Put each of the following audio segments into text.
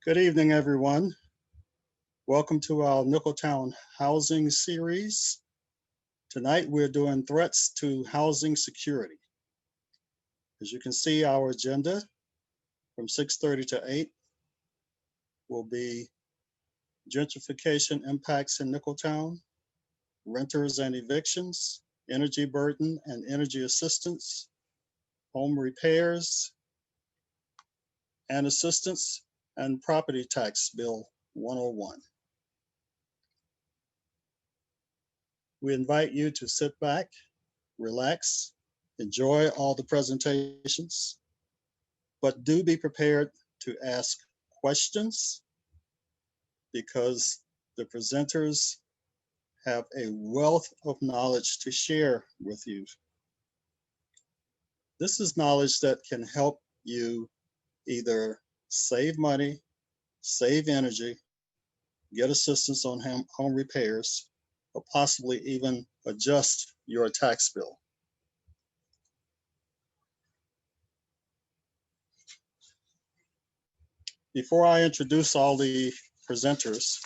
Good evening, everyone. Welcome to our Nicholtown housing series. Tonight, we're doing threats to housing security. As you can see, our agenda from 6:30 to 8 will be gentrification impacts in Nicholtown, renters and evictions, energy burden and energy assistance, home repairs and assistance, and property tax bill 101. We invite you to sit back, relax, enjoy all the presentations, but do be prepared to ask questions because the presenters have a wealth of knowledge to share with you. This is knowledge that can help you either save money, save energy, get assistance on home repairs, or possibly even adjust your tax bill. Before I introduce all the presenters,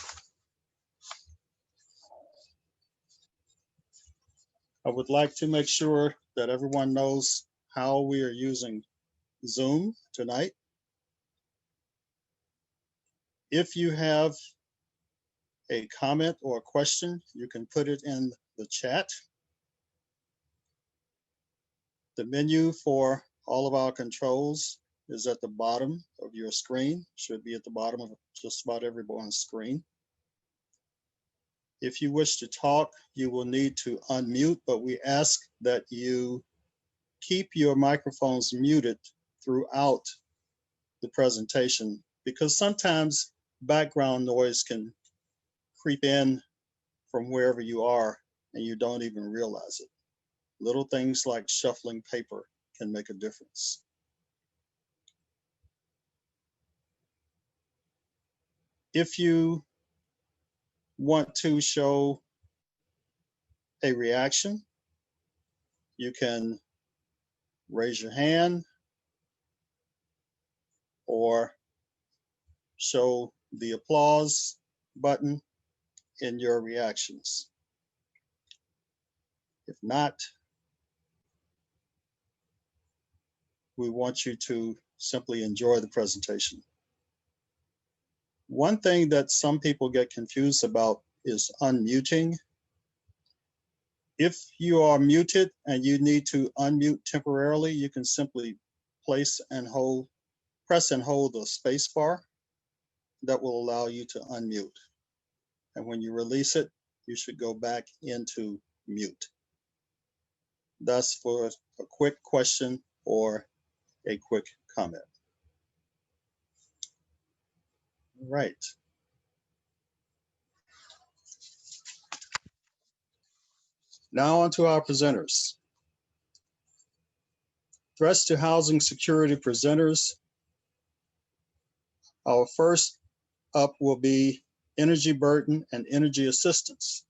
I would like to make sure that everyone knows how we are using Zoom tonight. If you have a comment or a question, you can put it in the chat. The menu for all of our controls is at the bottom of your screen, should be at the bottom of just about everyone's screen. If you wish to talk, you will need to unmute, but we ask that you keep your microphones muted throughout the presentation because sometimes background noise can creep in from wherever you are and you don't even realize it. Little things like shuffling paper can make a difference. If you want to show a reaction, you can raise your hand or show the applause button in your reactions. If not, we want you to simply enjoy the presentation. One thing that some people get confused about is unmuting. If you are muted and you need to unmute temporarily, you can simply press and hold the space bar that will allow you to unmute. And when you release it, you should go back into mute. That's for a quick question or a quick comment. Right. Now on to our presenters. Threats to housing security presenters. Our first up will be energy burden and energy assistance.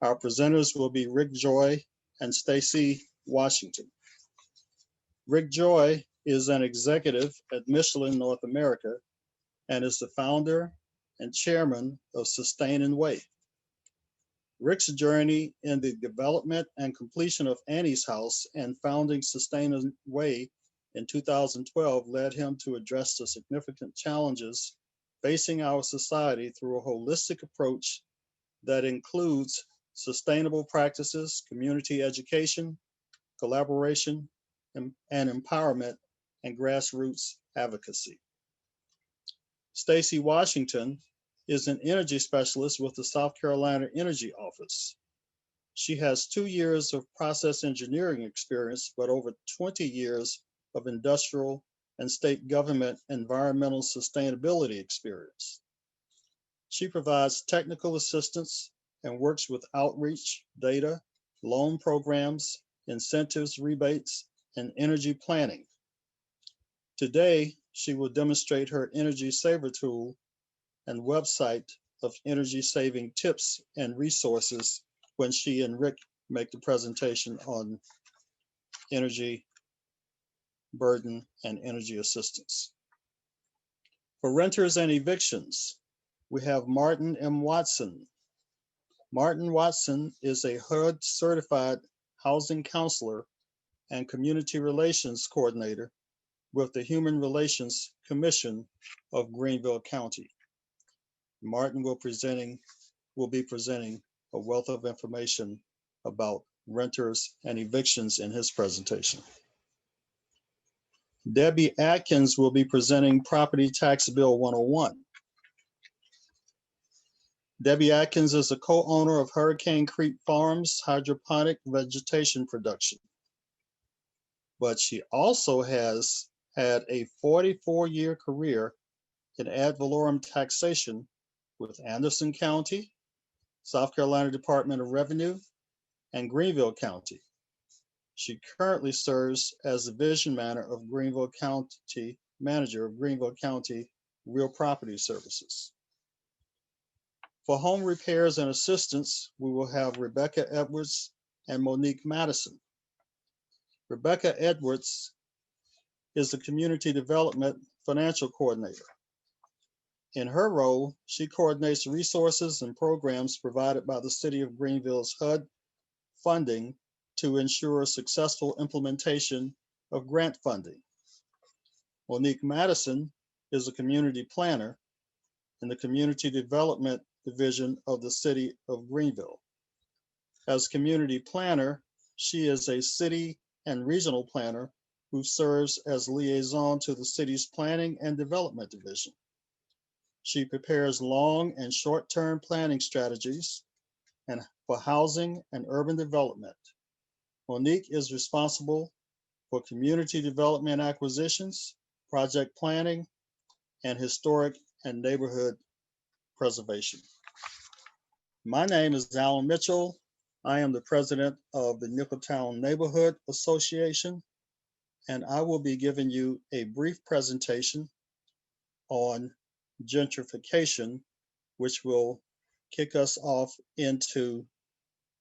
Our presenters will be Rick Joy and Stacy Washington. Rick Joy is an executive at Michelin North America and is the founder and chairman of Sustain and Way. Rick's journey in the development and completion of Annie's House and founding Sustain and Way in 2012 led him to address the significant challenges facing our society through a holistic approach that includes sustainable practices, community education, collaboration, and empowerment, and grassroots advocacy. Stacy Washington is an energy specialist with the South Carolina Energy Office. She has 2 years of process engineering experience, but over 20 years of industrial and state government environmental sustainability experience. She provides technical assistance and works with outreach, data, loan programs, incentives, rebates, and energy planning. Today, she will demonstrate her Energy Saver tool and website of energy saving tips and resources when she and Rick make the presentation on energy burden and energy assistance. For renters and evictions, we have Martin M. Watson. Martin Watson is a HUD certified housing counselor and community relations coordinator with the Human Relations Commission of Greenville County. Martin will be presenting a wealth of information about renters and evictions in his presentation. Debbie Atkins will be presenting Property Tax Bill 101. Debbie Atkins is a co-owner of Hurricane Creek Farms hydroponic vegetation production. But she also has had a 44-year career in ad valorem taxation with Anderson County, South Carolina Department of Revenue, and Greenville County. She currently serves as the manager of Greenville County Real Property Services. For home repairs and assistance, we will have Rebecca Edwards and Monique Madison. Rebecca Edwards is the Community Development Financial Coordinator. In her role, she coordinates resources and programs provided by the City of Greenville's HUD funding to ensure successful implementation of grant funding. Monique Madison is a community planner in the Community Development Division of the City of Greenville. As community planner, she is a city and regional planner who serves as liaison to the city's Planning and Development Division. She prepares long and short-term planning strategies and for housing and urban development. Monique is responsible for community development acquisitions, project planning, and historic and neighborhood preservation. My name is Alan Mitchell. I am the president of the Nicholtown Neighborhood Association, and I will be giving you a brief presentation on gentrification, which will kick us off into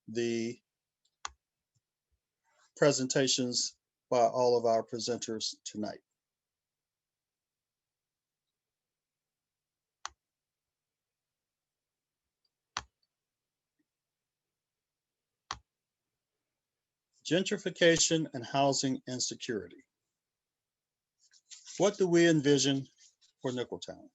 the presentations by all of our presenters tonight. Gentrification and housing insecurity. What do we envision for Nicholtown?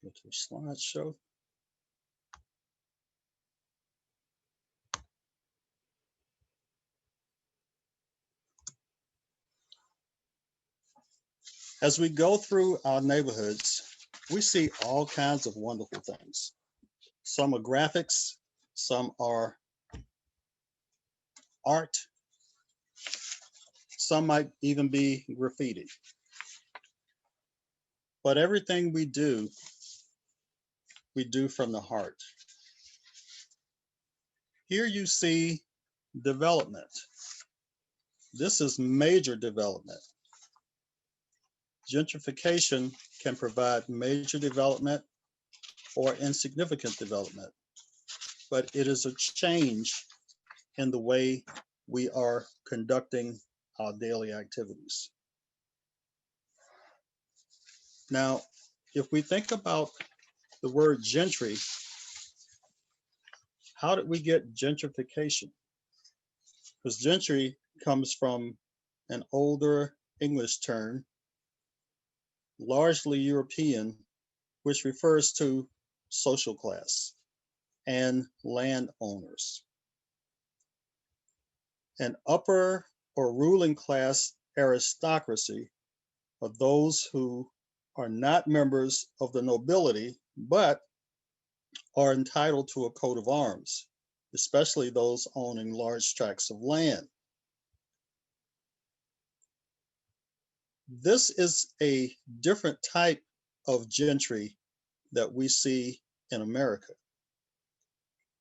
Go to a slideshow. As we go through our neighborhoods, we see all kinds of wonderful things. Some are graphics, some are art, some might even be graffiti. But everything we do from the heart. Here you see development. This is major development. Gentrification can provide major development or insignificant development, but it is a change in the way we are conducting our daily activities. Now, if we think about the word gentry, how did we get gentrification? Because gentry comes from an older English term, largely European, which refers to social class and landowners. An upper or ruling class aristocracy are those who are not members of the nobility, but are entitled to a coat of arms, especially those owning large tracts of land. This is a different type of gentry that we see in America,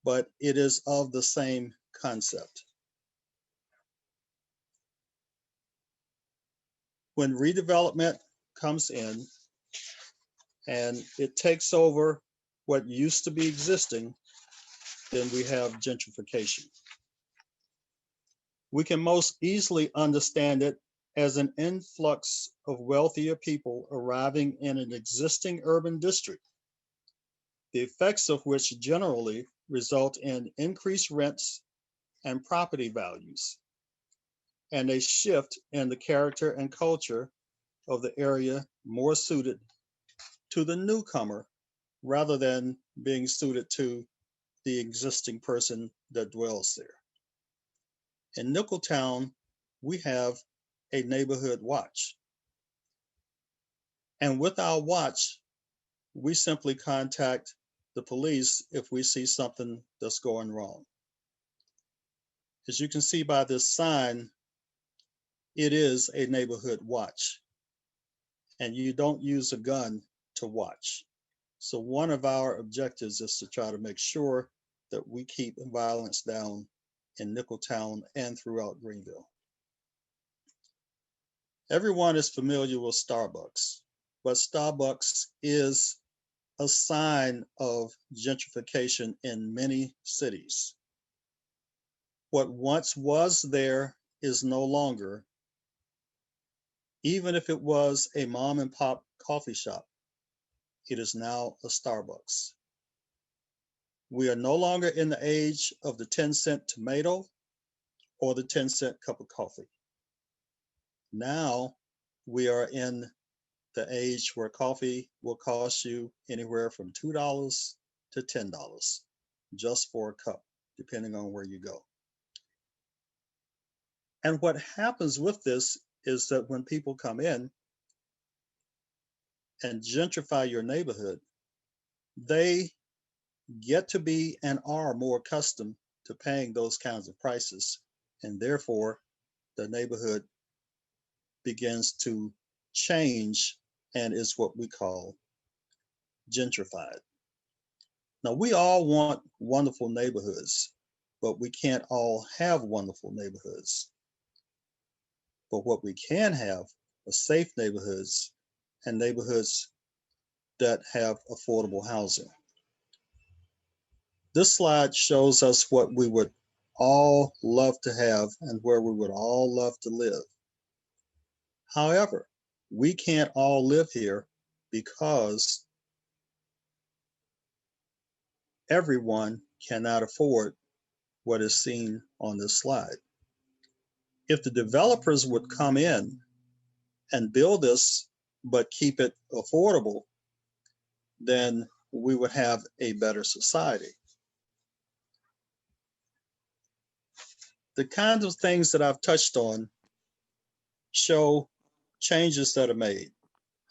but it is of the same concept. When redevelopment comes in and it takes over what used to be existing, then we have gentrification. We can most easily understand it as an influx of wealthier people arriving in an existing urban district, the effects of which generally result in increased rents and property values, and a shift in the character and culture of the area more suited to the newcomer rather than being suited to the existing person that dwells there. In Nicholtown, we have a neighborhood watch. And with our watch, we simply contact the police if we see something that's going wrong. As you can see by this sign, it is a neighborhood watch, and you don't use a gun to watch. So one of our objectives is to try to make sure that we keep violence down in Nicholtown and throughout Greenville. Everyone is familiar with Starbucks, but Starbucks is a sign of gentrification in many cities. What once was there is no longer, even if it was a mom and pop coffee shop. It is now a Starbucks. We are no longer in the age of the 10-cent tomato or the 10-cent cup of coffee. Now we are in the age where coffee will cost you anywhere from $2 to $10 just for a cup, depending on where you go. And what happens with this is that when people come in and gentrify your neighborhood, they get to be and are more accustomed to paying those kinds of prices, and therefore the neighborhood begins to change and is what we call gentrified. Now, we all want wonderful neighborhoods, but we can't all have wonderful neighborhoods. But what we can have are safe neighborhoods and neighborhoods that have affordable housing. This slide shows us what we would all love to have and where we would all love to live. However, we can't all live here because everyone cannot afford what is seen on this slide. If the developers would come in and build this, but keep it affordable, then we would have a better society. The kinds of things that I've touched on show changes that are made,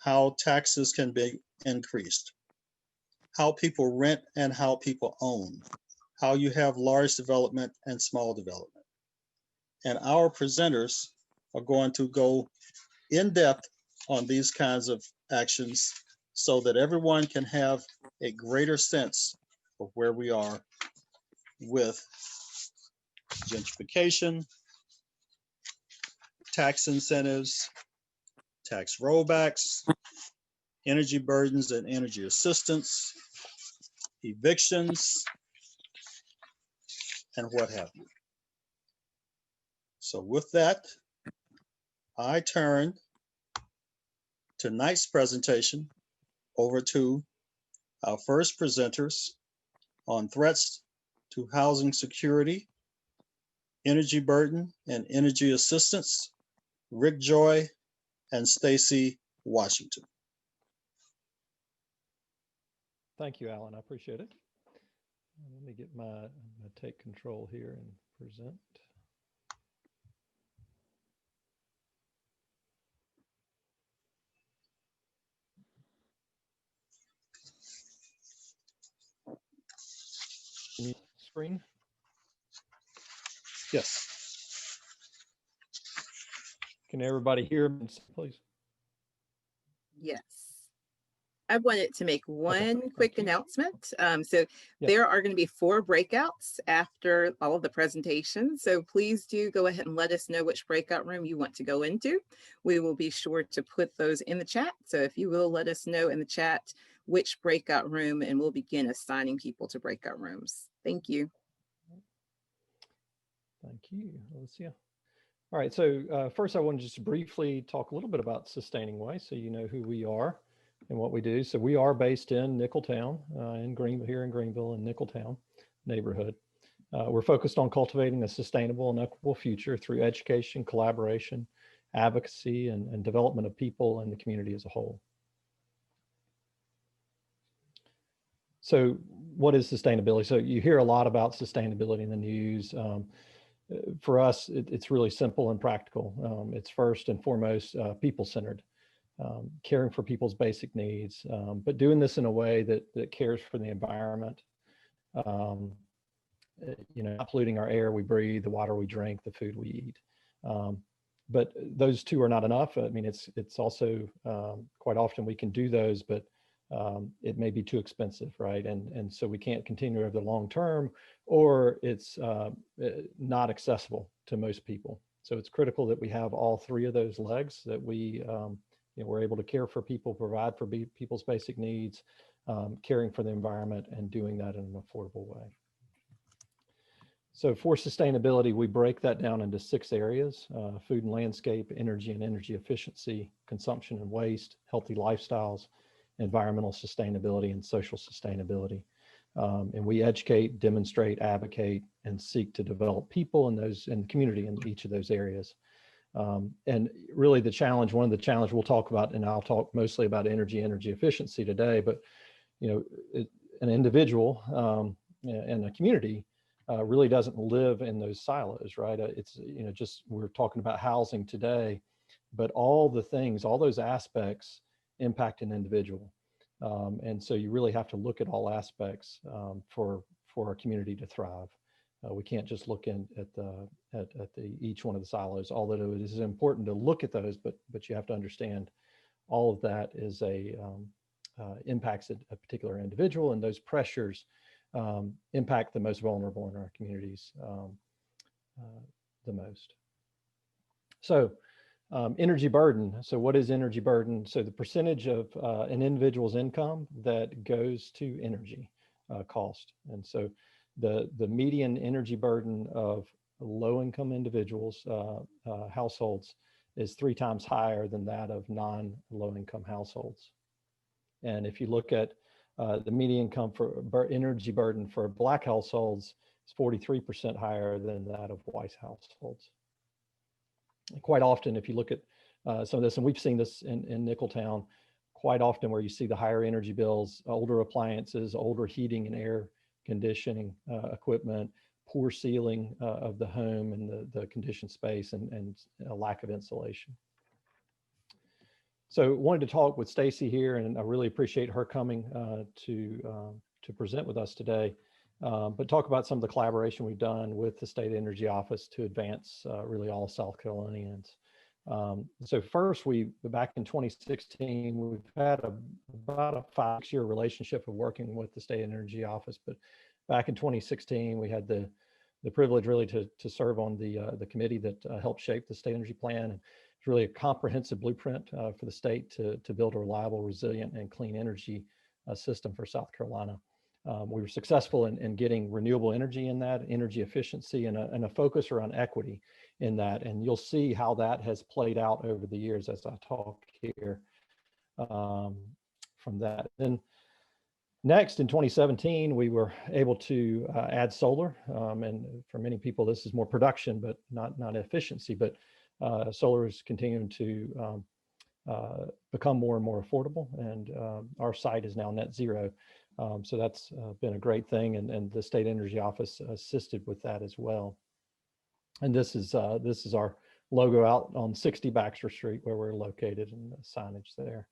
how taxes can be increased, how people rent and how people own, how you have large development and small development. And our presenters are going to go in depth on these kinds of actions so that everyone can have a greater sense of where we are with gentrification, tax incentives, tax rollbacks, energy burdens and energy assistance, evictions, and what have you. So with that, I turn tonight's presentation over to our first presenters on threats to housing security, energy burden, and energy assistance, Rick Joy and Stacy Washington. Thank you, Alan. I appreciate it. Let me get I'm going to take control here and present. Can you see the screen? Yes. Can everybody hear me, please? Yes. I wanted to make one quick announcement. Yes. There are going to be 4 breakouts after all of the presentations. So please do go ahead and let us know which breakout room you want to go into. We will be sure to put those in the chat. So if you will let us know in the chat which breakout room, and we'll begin assigning people to breakout rooms. Thank you. Thank you. Thank you, Alicia. All right, so first I want to just briefly talk a little bit about Sustaining Way so you know who we are and what we do. So we are based in Nicholtown, in Greenville, here in Greenville in Nicholtown Neighborhood. We're focused on cultivating a sustainable and equitable future through education, collaboration, advocacy, and development of people and the community as a whole. So what is sustainability? So you hear a lot about sustainability in the news. For us, it's really simple and practical. It's first and foremost people-centered, caring for people's basic needs, but doing this in a way that cares for the environment, not polluting our air we breathe, the water we drink, the food we eat. But those two are not enough. I mean, it's also quite often we can do those, but it may be too expensive, right? And so we can't continue over the long term, or it's not accessible to most people. So it's critical that we have all three of those legs, that we're able to care for people, provide for people's basic needs, caring for the environment, and doing that in an affordable way. So for sustainability, we break that down into 6 areas: food and landscape, energy and energy efficiency, consumption and waste, healthy lifestyles, environmental sustainability, and social sustainability. And we educate, demonstrate, advocate, and seek to develop people in the community in each of those areas. And really the challenge, one of the challenges we'll talk about, and I'll talk mostly about energy efficiency today, but an individual and a community really doesn't live in those silos, right? It's, just, we're talking about housing today, but all those aspects impact an individual. And so you really have to look at all aspects for our community to thrive. We can't just look at each one of the silos, although it is important to look at those, but you have to understand all of that is impacts a particular individual, and those pressures impact the most vulnerable in our communities the most. So energy burden. So what is energy burden? So the percentage of an individual's income that goes to energy cost. And so the median energy burden of low-income individuals, households, is 3 times higher than that of non-low-income households. And if you look at the median income for energy burden for Black households, is 43% higher than that of white households. And quite often, if you look at some of this, and we've seen this in Nicholtown, quite often where you see the higher energy bills, older appliances, older heating and air conditioning equipment, poor ceiling of the home and the conditioned space, and a lack of insulation. So wanted to talk with Stacy here, and I really appreciate her coming to present with us today, but talk about some of the collaboration we've done with the State Energy Office to advance really all South Carolinians. So first, back in 2016, we've had about a 5-6-year relationship of working with the State Energy Office, but back in 2016, we had the privilege really to serve on the committee that helped shape the State Energy Plan. And it's really a comprehensive blueprint for the state to build a reliable, resilient, and clean energy system for South Carolina. We were successful in getting renewable energy in that, energy efficiency, and a focus around equity in that. And you'll see how that has played out over the years as I talk here from that. Then next, in 2017, we were able to add solar. And for many people, this is more production, but not efficiency. But solar is continuing to become more and more affordable. And our site is now net zero. So that's been a great thing. And the State Energy Office assisted with that as well. And this is our logo out on 60 Baxter Street, where we're located, and the signage there.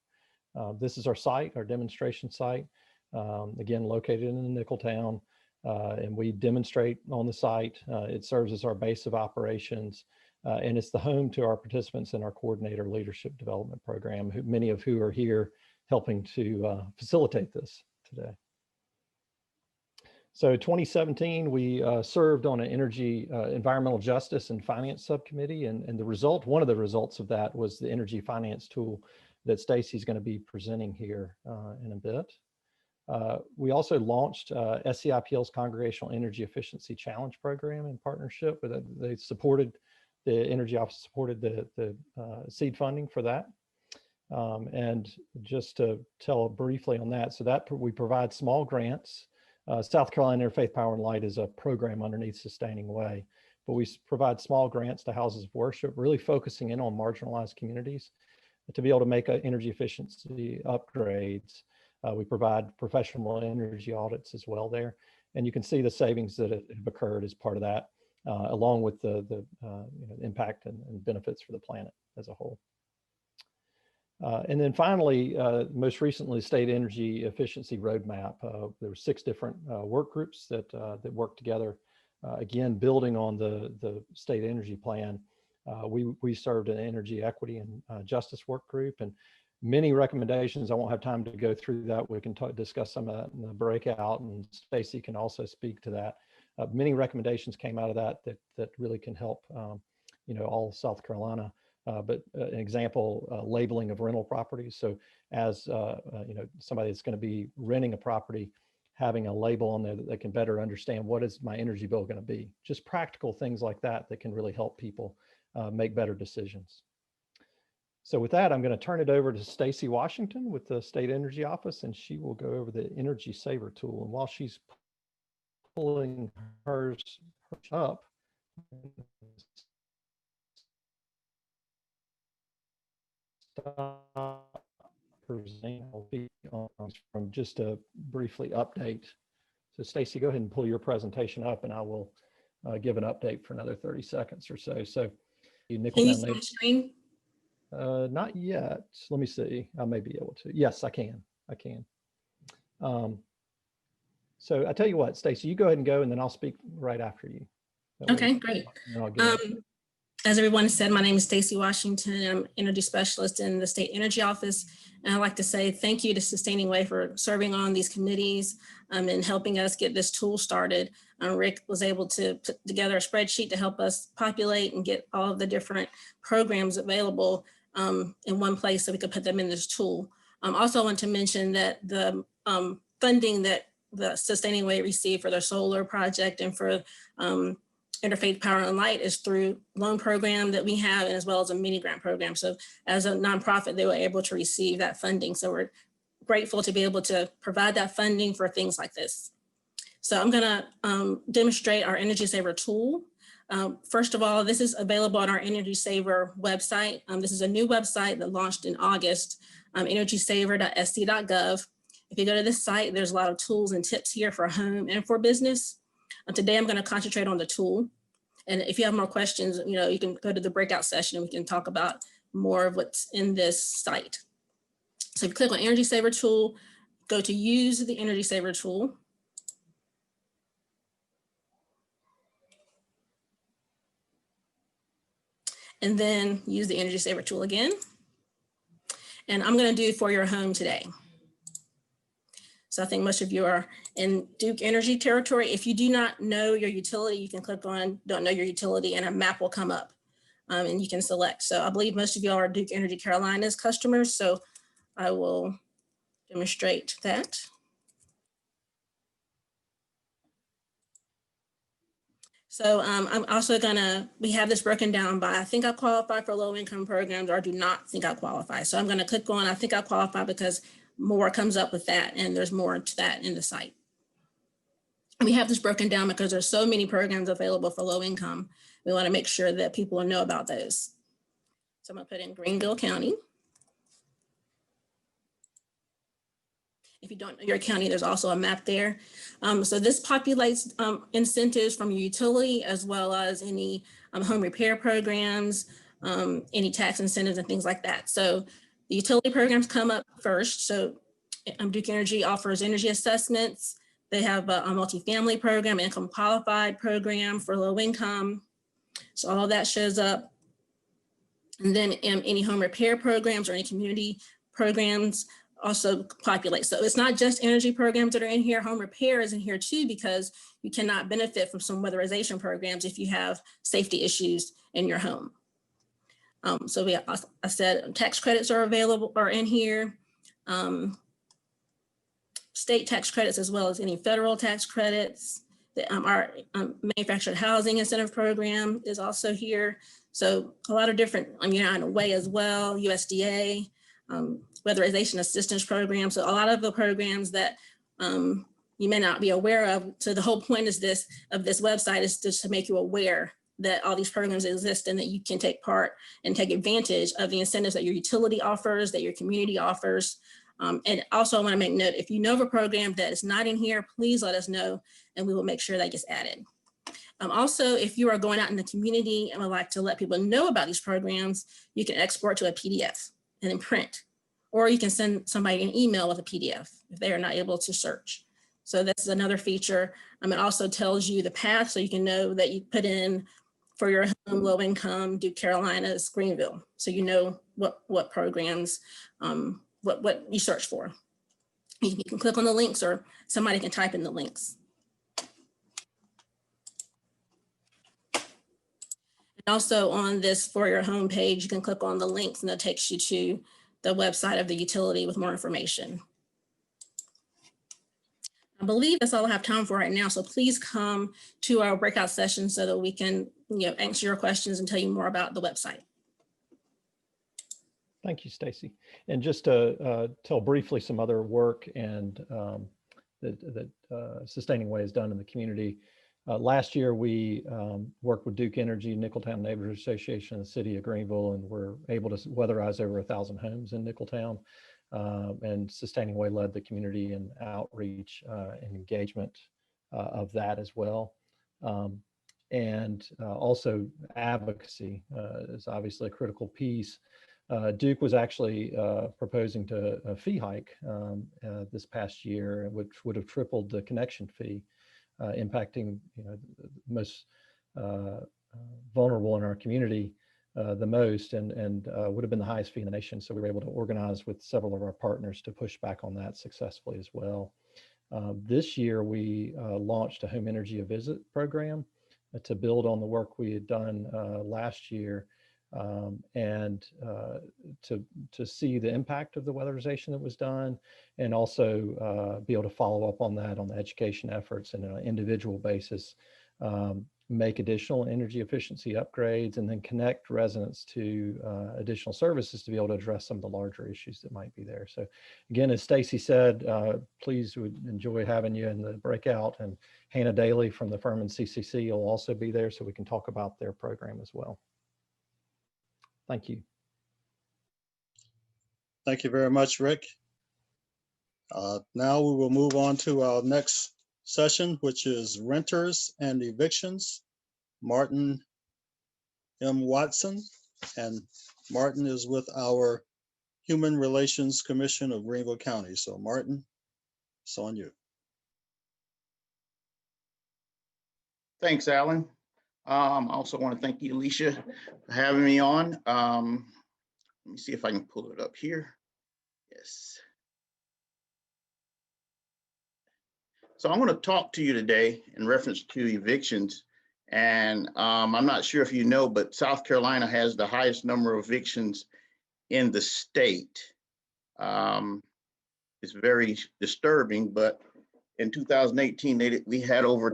This is our site, our demonstration site. Again, located in Nicholtown, and we demonstrate on the site. It serves as our base of operations, and it's the home to our participants in our coordinator leadership development program, many of who are here helping to facilitate this today. So 2017, we served on an energy, environmental justice and finance subcommittee, and one of the results of that was the energy finance tool that Stacy's going to be presenting here in a bit. We also launched SCIPL's Congregational Energy Efficiency Challenge Program in partnership with they supported, the Energy Office supported the seed funding for that. And just to tell briefly on that, so that we provide small grants. South Carolina Interfaith Power and Light is a program underneath Sustaining Way, but we provide small grants to houses of worship, really focusing in on marginalized communities to be able to make energy efficiency upgrades. We provide professional energy audits as well there. And you can see the savings that have occurred as part of that, along with the impact and benefits for the planet as a whole. And then finally, most recently, State Energy Efficiency Roadmap. There were 6 different work groups that worked together. Again, building on the State Energy Plan, we served an Energy Equity and Justice work group, and many recommendations. I won't have time to go through that. We can discuss some of that in the breakout, and Stacy can also speak to that. Many recommendations came out of that really can help, all of South Carolina. But an example, labeling of rental properties. So as somebody that's going to be renting a property, having a label on there that they can better understand what is my energy bill going to be. Just practical things like that can really help people make better decisions. So with that, I'm going to turn it over to Stacy Washington with the State Energy Office, and she will go over the Energy Saver tool. And while she's pulling hers up, from just to briefly update. So Stacy, go ahead and pull your presentation up, and I will give an update for another 30 seconds or so. So Nicholtown Can you see my screen? Not yet. Let me see. I may be able to. Yes, I can. So I tell you what, Stacy, you go ahead and go, and then I'll speak right after you. Okay, great. As everyone said, my name is Stacy Washington. I'm Energy Specialist in the State Energy Office. And I'd like to say thank you to Sustaining Way for serving on these committees and helping us get this tool started. Rick was able to put together a spreadsheet to help us populate and get all of the different programs available in one place so we could put them in this tool. Also, I want to mention that the funding that the Sustaining Way received for their solar project and for Interfaith Power and Light is through loan program that we have, as well as a mini grant program. So as a nonprofit, they were able to receive that funding. So we're grateful to be able to provide that funding for things like this. So I'm gonna demonstrate our Energy Saver tool. First of all, this is available on our Energy Saver website. This is a new website that launched in August, energysaver.sc.gov. If you go to this site, there's a lot of tools and tips here for home and for business. Today, I'm going to concentrate on the tool. And if you have more questions, you can go to the breakout session and we can talk about more of what's in this site. So if you click on Energy Saver tool, go to use the Energy Saver tool. And then use the Energy Saver tool again. And I'm going to do for your home today. So I think most of you are in Duke Energy territory. If you do not know your utility, you can click on don't know your utility and a map will come up and you can select. So I believe most of you are Duke Energy Carolinas customers. So I will demonstrate that. So I'm also we have this broken down by I think I qualify for low income programs or do not think I qualify. So I'm going to click on I think I qualify because more comes up with that, and there's more to that in the site. And we have this broken down because there's so many programs available for low income. We want to make sure that people know about those. So I'm going to put in Greenville County. If you don't know your county, there's also a map there. So this populates incentives from your utility as well as any home repair programs, any tax incentives and things like that. So the utility programs come up first. So Duke Energy offers energy assessments. They have a multifamily program, income qualified program for low income. So all of that shows up. And then any home repair programs or any community programs also populate. So it's not just energy programs that are in here. Home repair is in here too, because you cannot benefit from some weatherization programs if you have safety issues in your home. So I said tax credits are available or in here. state tax credits as well as any federal tax credits. Our manufactured housing incentive program is also here. So a lot of different, in a way as well, USDA, weatherization assistance program. So a lot of the programs that you may not be aware of. So the whole point is of this website is just to make you aware that all these programs exist and that you can take part and take advantage of the incentives that your utility offers, that your community offers. And also I want to make note, if you know of a program that is not in here, please let us know and we will make sure that gets added. Also, if you are going out in the community and would like to let people know about these programs, you can export to a PDF and then print, or you can send somebody an email with a PDF if they are not able to search. So this is another feature. It also tells you the path so you can know that you put in for your home, low income, Duke Carolinas, Greenville. So you know what programs, what you search for. You can click on the links or somebody can type in the links. And also on this For Your Home page, you can click on the links and that takes you to the website of the utility with more information. I believe that's all I have time for right now. So please come to our breakout session so that we can answer your questions and tell you more about the website. Thank you, Stacy. And just to tell briefly some other work and that Sustaining Way has done in the community. Last year, we worked with Duke Energy, Nicholtown Neighborhood Association, in the city of Greenville, and we're able to weatherize over 1,000 homes in Nicholtown. And Sustaining Way led the community and outreach and engagement of that as well. And also advocacy is obviously a critical piece. Duke was actually proposing to a fee hike this past year, which would have tripled the connection fee, impacting the most vulnerable in our community the most, and would have been the highest fee in the nation. So we were able to organize with several of our partners to push back on that successfully as well. This year, we launched a Home Energy a Visit program to build on the work we had done last year. And to see the impact of the weatherization that was done, and also be able to follow up on that on the education efforts and on an individual basis, make additional energy efficiency upgrades, and then connect residents to additional services to be able to address some of the larger issues that might be there. So again, as Stacy said, please, would enjoy having you in the breakout, and Hannah Daly from the firm in CCC will also be there so we can talk about their program as well. Thank you. Thank you very much, Rick. Now we will move on to our next session, which is renters and evictions. Martin M. Watson, and Martin is with our Human Relations Commission of Greenville County. So Martin, it's on you. Thanks, Alan. I also want to thank you, Alicia, for having me on. Let me see if I can pull it up here. Yes. So I'm going to talk to you today in reference to evictions. And I'm not sure if you know, but South Carolina has the highest number of evictions in the state. It's very disturbing, but in 2018, we had over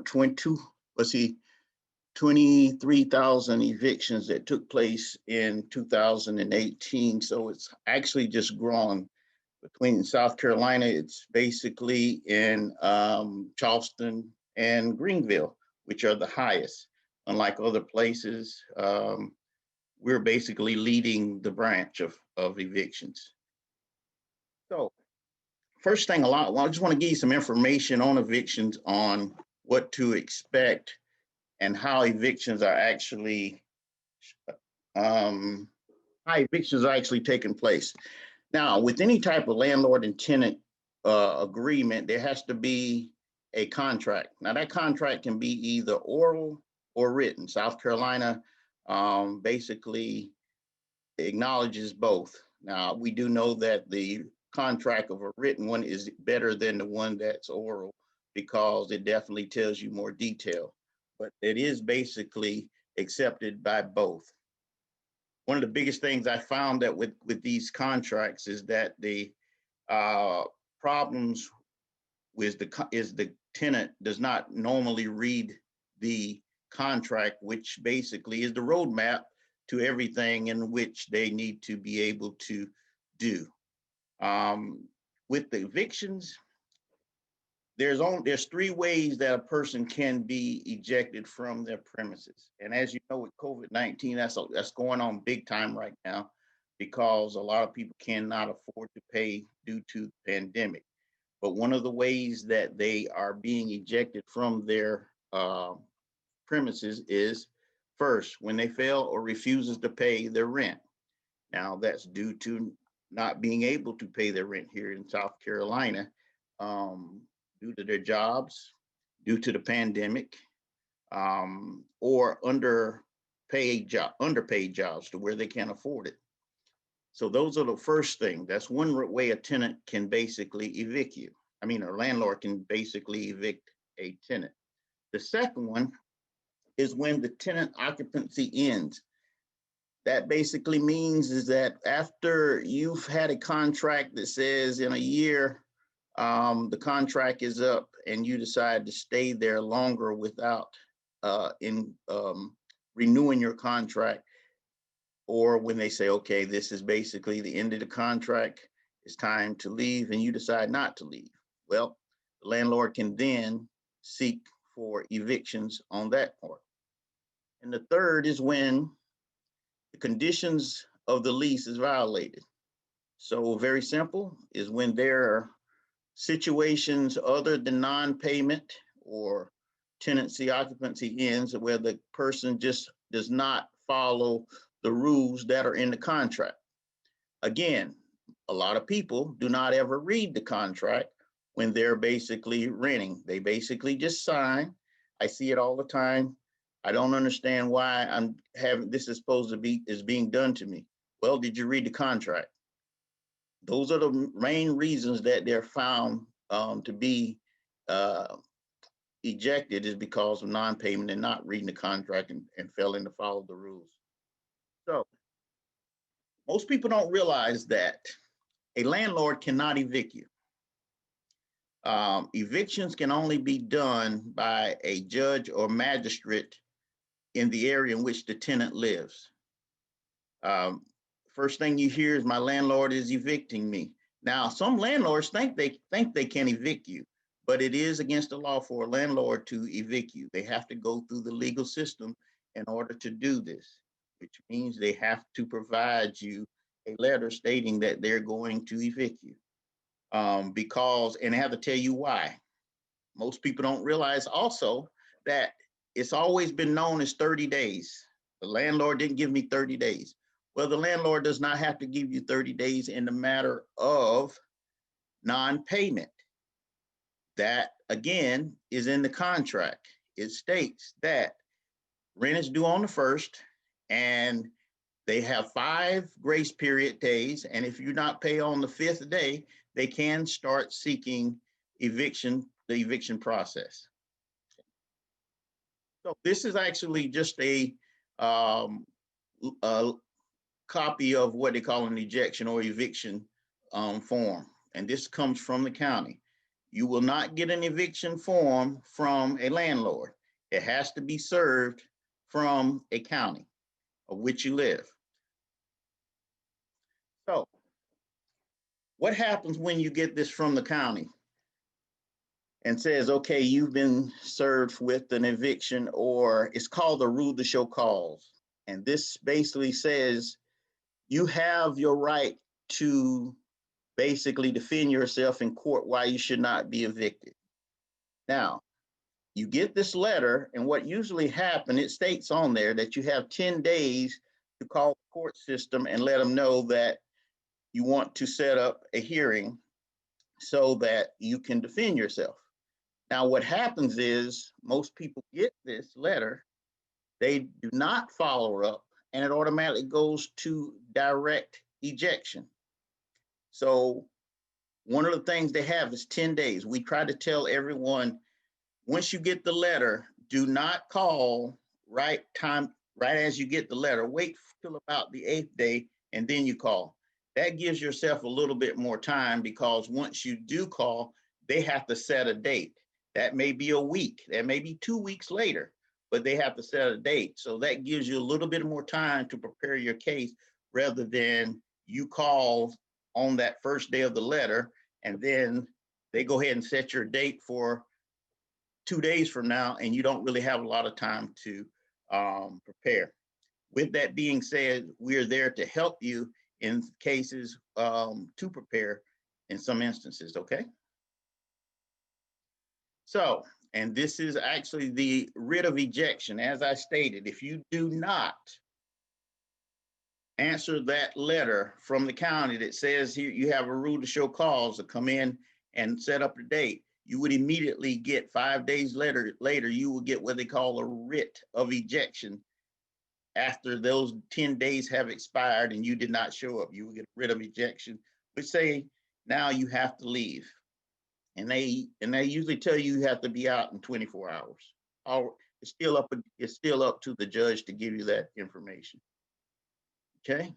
23,000 evictions that took place in 2018. So it's actually just grown. Between South Carolina, it's basically in Charleston and Greenville, which are the highest. Unlike other places, we're basically leading the branch of evictions. So first thing, I just want to give you some information on evictions, on what to expect and how evictions are actually taking place. Now, with any type of landlord and tenant agreement, there has to be a contract. Now, that contract can be either oral or written. South Carolina basically acknowledges both. Now, we do know that the contract of a written one is better than the one that's oral, because it definitely tells you more detail, but it is basically accepted by both. One of the biggest things I found that with these contracts is that the problems is the tenant does not normally read the contract, which basically is the roadmap to everything in which they need to be able to do. With the evictions, there's three ways that a person can be ejected from their premises. And as you know, with COVID-19, that's going on big time right now, because a lot of people cannot afford to pay due to the pandemic. But one of the ways that they are being ejected from their premises is, first, when they fail or refuses to pay their rent. Now, that's due to not being able to pay their rent here in South Carolina, due to their jobs, due to the pandemic, or underpaid jobs to where they can't afford it. So those are the first thing. That's one way a tenant can basically evict you. I mean, a landlord can basically evict a tenant. The second one is when the tenant occupancy ends. That basically means is that after you've had a contract that says in a year, the contract is up and you decide to stay there longer without renewing your contract, or when they say, okay, this is basically the end of the contract, it's time to leave, and you decide not to leave. Well, the landlord can then seek for evictions on that part. And the third is when the conditions of the lease is violated. So very simple, is when there are situations other than non-payment or tenancy occupancy ends where the person just does not follow the rules that are in the contract. Again, a lot of people do not ever read the contract when they're basically renting. They basically just sign. I see it all the time. I don't understand why I'm having this is being done to me. Well, did you read the contract? Those are the main reasons that they're found to be ejected, is because of non-payment and not reading the contract and failing to follow the rules. So most people don't realize that a landlord cannot evict you. Evictions can only be done by a judge or magistrate in the area in which the tenant lives. First thing you hear is, my landlord is evicting me. Now, some landlords think they can evict you, but it is against the law for a landlord to evict you. They have to go through the legal system in order to do this, which means they have to provide you a letter stating that they're going to evict you. And they have to tell you why. Most people don't realize also that it's always been known as 30 days. The landlord didn't give me 30 days. Well, the landlord does not have to give you 30 days in the matter of non-payment. That, again, is in the contract. It states that rent is due on the 1st, and they have 5 grace period days. And if you not pay on the 5th day, they can start seeking the eviction process. So this is actually just a copy of what they call an ejection or eviction form. And this comes from the county. You will not get an eviction form from a landlord. It has to be served from a county of which you live. So what happens when you get this from the county and says, okay, you've been served with an eviction, or it's called a rule to show cause. And this basically says you have your right to basically defend yourself in court why you should not be evicted. Now, you get this letter, and what usually happens, it states on there that you have 10 days to call the court system and let them know that you want to set up a hearing so that you can defend yourself. Now, what happens is most people get this letter, they do not follow up, and it automatically goes to direct ejection. So one of the things they have is 10 days. We try to tell everyone, once you get the letter, do not call right as you get the letter. Wait till about the 8th day, and then you call. That gives yourself a little bit more time, because once you do call, they have to set a date. That may be a week, that may be 2 weeks later, but they have to set a date. So that gives you a little bit more time to prepare your case rather than you call on that first day of the letter and then they go ahead and set your date for 2 days from now and you don't really have a lot of time to prepare. With that being said, we're there to help you in cases to prepare in some instances, okay? So, and this is actually the writ of ejection. As I stated, if you do not answer that letter from the county that says here you have a rule to show cause to come in and set up a date, you would immediately get 5 days later, you will get what they call a writ of ejection. After those 10 days have expired and you did not show up, you will get a writ of ejection, which say now you have to leave. And they usually tell you you have to be out in 24 hours. It's still up to the judge to give you that information. Okay.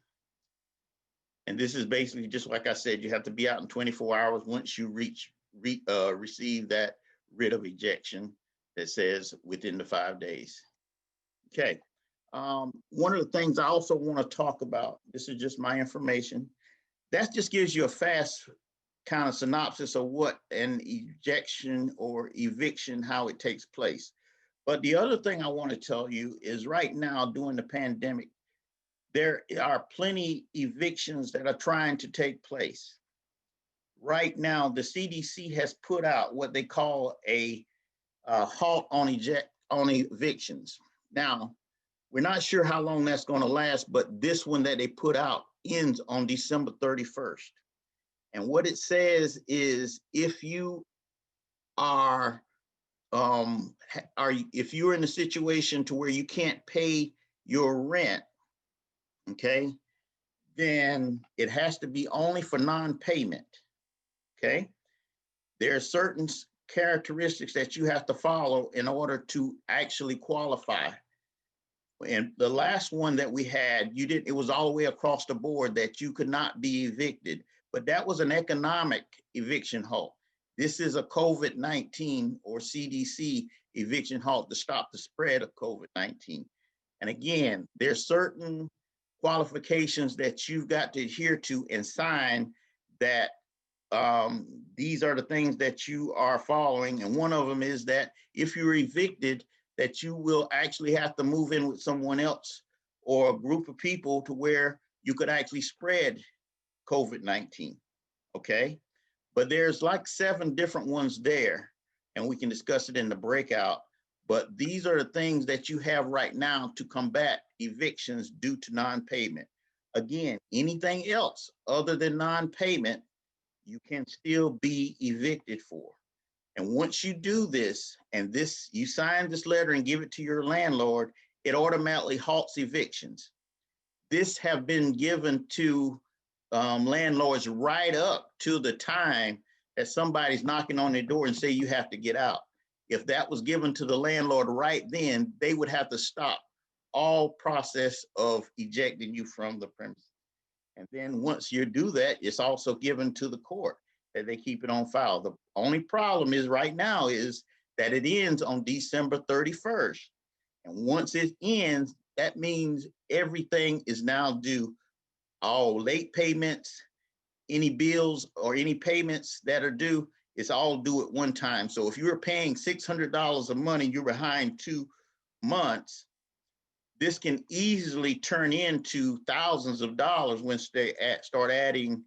And this is basically just like I said, you have to be out in 24 hours once you receive that writ of ejection that says within the 5 days. Okay. One of the things I also want to talk about, this is just my information, that just gives you a fast kind of synopsis of what an ejection or eviction, how it takes place. But the other thing I want to tell you is right now during the pandemic, there are plenty evictions that are trying to take place. Right now, the CDC has put out what they call a halt on evictions. Now, we're not sure how long that's going to last, but this one that they put out ends on December 31st. And what it says is if you are if you're in a situation to where you can't pay your rent, okay, then it has to be only for non-payment, okay? There are certain characteristics that you have to follow in order to actually qualify. And the last one that we had, it was all the way across the board that you could not be evicted, but that was an economic eviction halt. This is a COVID-19 or CDC eviction halt to stop the spread of COVID-19. And again, there's certain qualifications that you've got to adhere to and sign that these are the things that you are following. And one of them is that if you're evicted, that you will actually have to move in with someone else or a group of people to where you could actually spread COVID-19, okay? But there's like 7 different ones there, and we can discuss it in the breakout. But these are the things that you have right now to combat evictions due to non-payment. Again, anything else other than non-payment, you can still be evicted for. And once you do this, and you sign this letter and give it to your landlord, it automatically halts evictions. This have been given to landlords right up to the time that somebody's knocking on their door and say you have to get out. If that was given to the landlord right then, they would have to stop all process of ejecting you from the premises. And then once you do that, it's also given to the court that they keep it on file. The only problem is right now is that it ends on December 31st. And once it ends, that means everything is now due. All late payments, any bills or any payments that are due, it's all due at one time. So if you're paying $600 of money, you're behind 2 months, this can easily turn into thousands of dollars once they start adding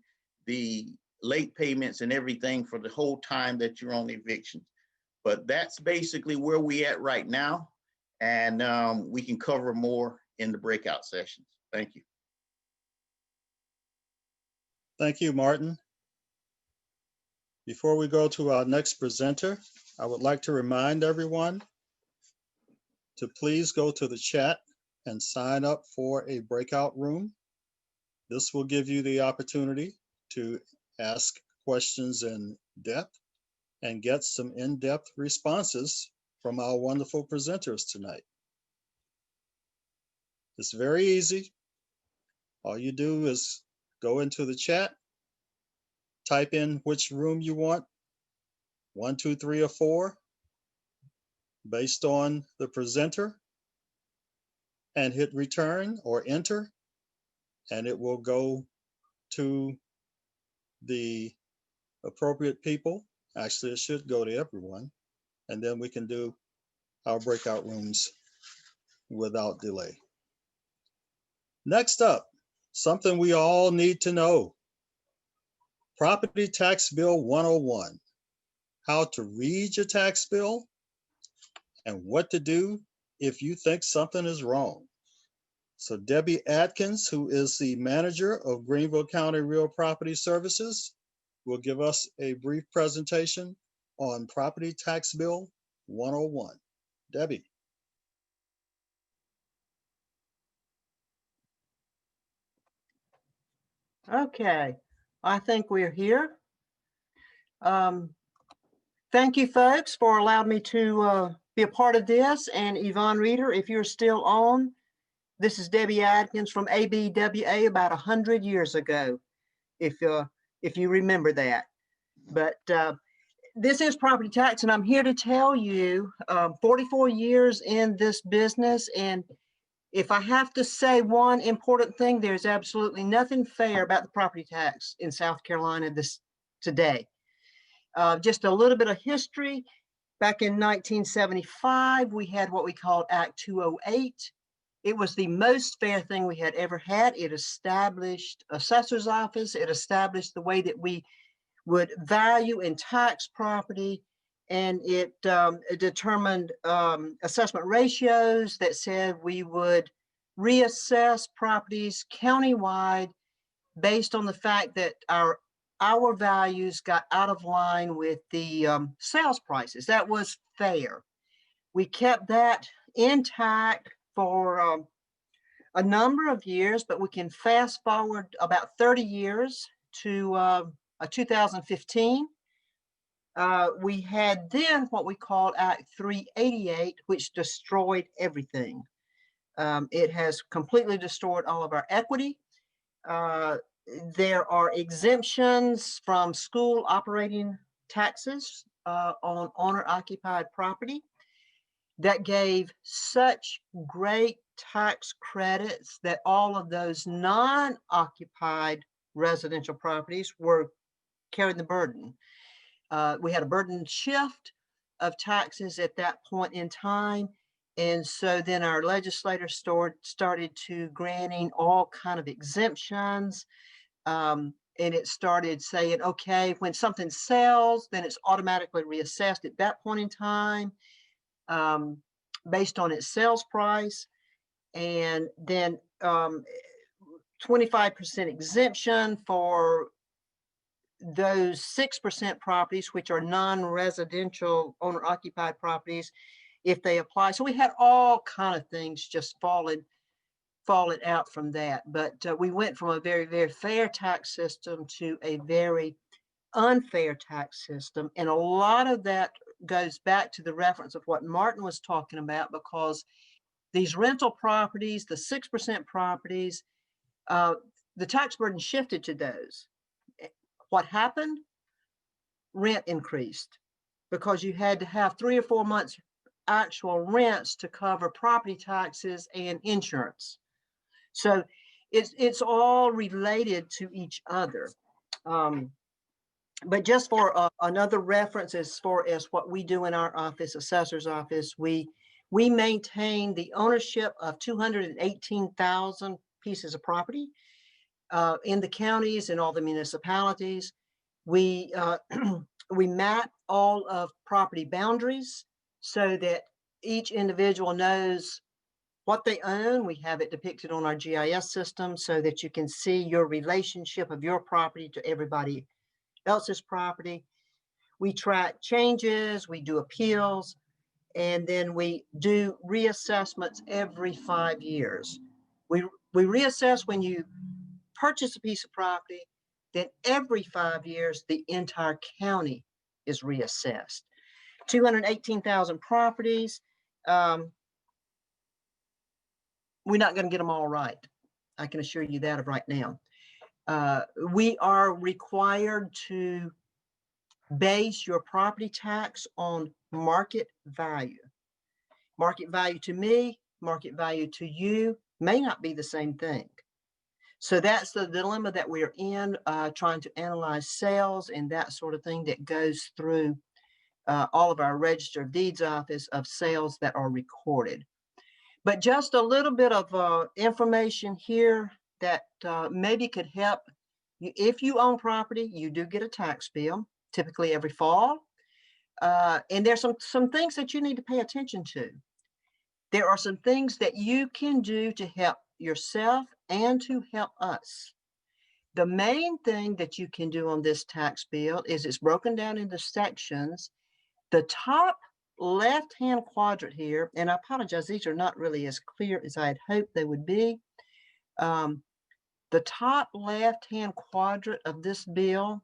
the late payments and everything for the whole time that you're on eviction. But that's basically where we at right now. And we can cover more in the breakout sessions. Thank you. Thank you, Martin. Before we go to our next presenter, I would like to remind everyone to please go to the chat and sign up for a breakout room. This will give you the opportunity to ask questions in depth and get some in-depth responses from our wonderful presenters tonight. It's very easy. All you do is go into the chat, type in which room you want, 1, 2, 3, or 4 based on the presenter and hit return or enter, and it will go to the appropriate people. Actually, it should go to everyone, and then we can do our breakout rooms without delay. Next up, something we all need to know. Property Tax Bill 101, how to read your tax bill and what to do if you think something is wrong. So Debbie Atkins, who is the manager of Greenville County Real Property Services, will give us a brief presentation on Property Tax Bill 101. Debbie. Okay, I think we're here. Thank you, folks, for allowing me to be a part of this. And Yvonne Reeder, if you're still on, this is Debbie Atkins from ABWA about 100 years ago, if you remember that. But this is property tax, and I'm here to tell you 44 years in this business. And if I have to say one important thing, there's absolutely nothing fair about the property tax in South Carolina today. Just a little bit of history. Back in 1975, we had what we called Act 208. It was the most fair thing we had ever had. It established assessor's office. It established the way that we would value and tax property. And it determined assessment ratios that said we would reassess properties countywide based on the fact that our values got out of line with the sales prices. That was fair. We kept that intact for a number of years, but we can fast forward about 30 years to 2015. We had then what we called Act 388, which destroyed everything. It has completely destroyed all of our equity. There are exemptions from school operating taxes on owner-occupied property that gave such great tax credits that all of those non-occupied residential properties were carrying the burden. We had a burden shift of taxes at that point in time. And so then our legislators started to granting all kind of exemptions. And it started saying, okay, when something sells, then it's automatically reassessed at that point in time based on its sales price. And then 25% exemption for those 6% properties, which are non-residential owner-occupied properties, if they apply. So we had all kind of things just falling out from that. But we went from a very, very fair tax system to a very unfair tax system. And a lot of that goes back to the reference of what Martin was talking about, because these rental properties, the 6% properties, the tax burden shifted to those. What happened? Rent increased because you had to have 3 or 4 months actual rents to cover property taxes and insurance. So it's all related to each other. But just for another reference, as far as what we do in our office, assessor's office, we maintain the ownership of 218,000 pieces of property in the counties and all the municipalities. We we map all of property boundaries so that each individual knows what they own. We have it depicted on our GIS system so that you can see your relationship of your property to everybody else's property. We track changes, we do appeals, and then we do reassessments every 5 years. We reassess when you purchase a piece of property, then every 5 years, the entire county is reassessed. 218,000 properties. We're not going to get them all right. I can assure you that of right now. We are required to base your property tax on market value. Market value to me, market value to you may not be the same thing. So that's the dilemma that we're in, trying to analyze sales and that sort of thing that goes through all of our Register of Deeds office of sales that are recorded. But just a little bit of information here that maybe could help you. If you own property, you do get a tax bill, typically every fall. And there's some things that you need to pay attention to. There are some things that you can do to help yourself and to help us. The main thing that you can do on this tax bill is it's broken down into sections. The top left-hand quadrant here, and I apologize, these are not really as clear as I had hoped they would be. The top left-hand quadrant of this bill,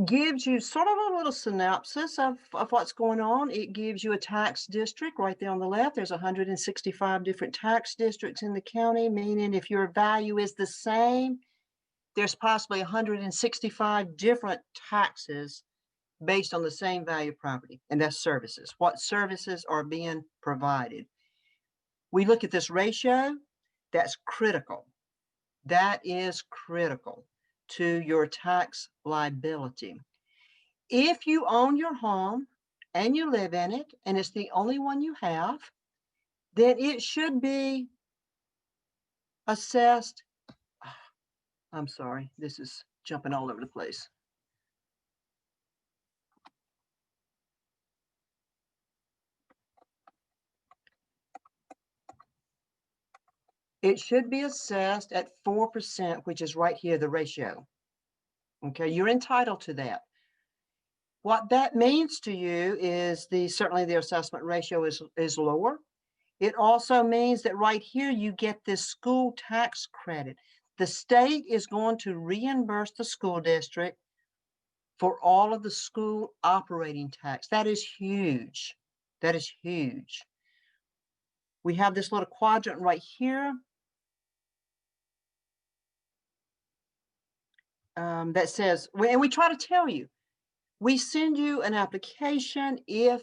gives you sort of a little synopsis of what's going on. It gives you a tax district right there on the left. There's 165 different tax districts in the county, meaning if your value is the same, there's possibly 165 different taxes based on the same value of property, and that's services. What services are being provided? We look at this ratio, that's critical. That is critical to your tax liability. If you own your home and you live in it, and it's the only one you have, then it should be assessed. I'm sorry, this is jumping all over the place. It should be assessed at 4%, which is right here, the ratio. Okay, you're entitled to that. What that means to you is certainly the assessment ratio is lower. It also means that right here you get this school tax credit. The state is going to reimburse the school district for all of the school operating tax. That is huge. That is huge. We have this little quadrant right here that says, and we try to tell you, we send you an application if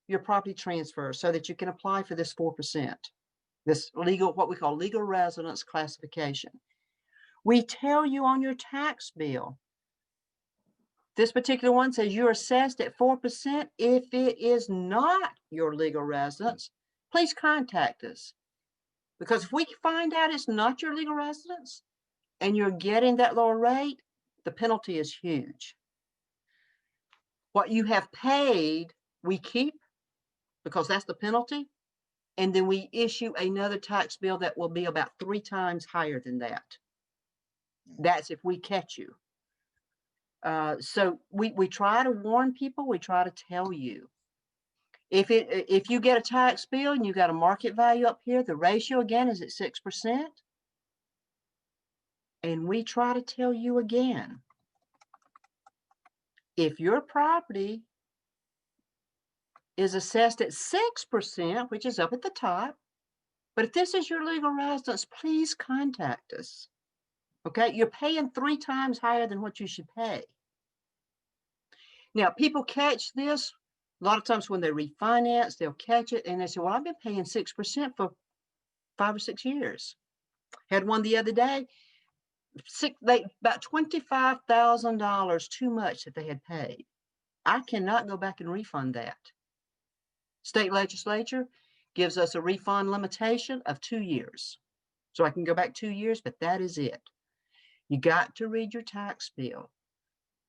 your property transfers so that you can apply for this 4%, this legal, what we call legal residence classification. We tell you on your tax bill, this particular one says you're assessed at 4%. If it is not your legal residence, please contact us. Because if we find out it's not your legal residence and you're getting that lower rate, the penalty is huge. What you have paid, we keep, because that's the penalty. And then we issue another tax bill that will be about 3 times higher than that. That's if we catch you. So we try to warn people, we try to tell you. If you get a tax bill and you got a market value up here, the ratio again is at 6%. And we try to tell you again, if your property is assessed at 6%, which is up at the top, but if this is your legal residence, please contact us. Okay, you're paying 3 times higher than what you should pay. Now, people catch this a lot of times when they refinance, they'll catch it and they say, well, I've been paying 6% for 5 or 6 years. Had one the other day, about $25,000 too much that they had paid. I cannot go back and refund that. State legislature gives us a refund limitation of 2 years. So I can go back 2 years, but that is it. You got to read your tax bill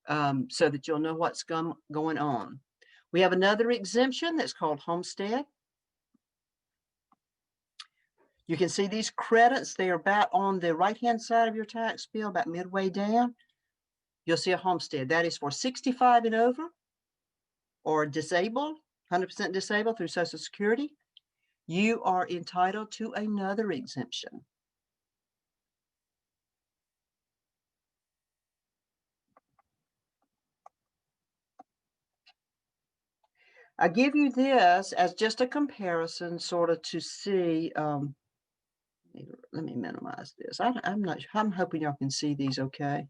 so that you'll know what's going on. We have another exemption that's called homestead. You can see these credits. They are about on the right-hand side of your tax bill, about midway down. You'll see a homestead. That is for 65 and over or disabled, 100% disabled through Social Security. You are entitled to another exemption. I give you this as just a comparison, sort of to see, Let me minimize this. I'm hoping y'all can see these okay.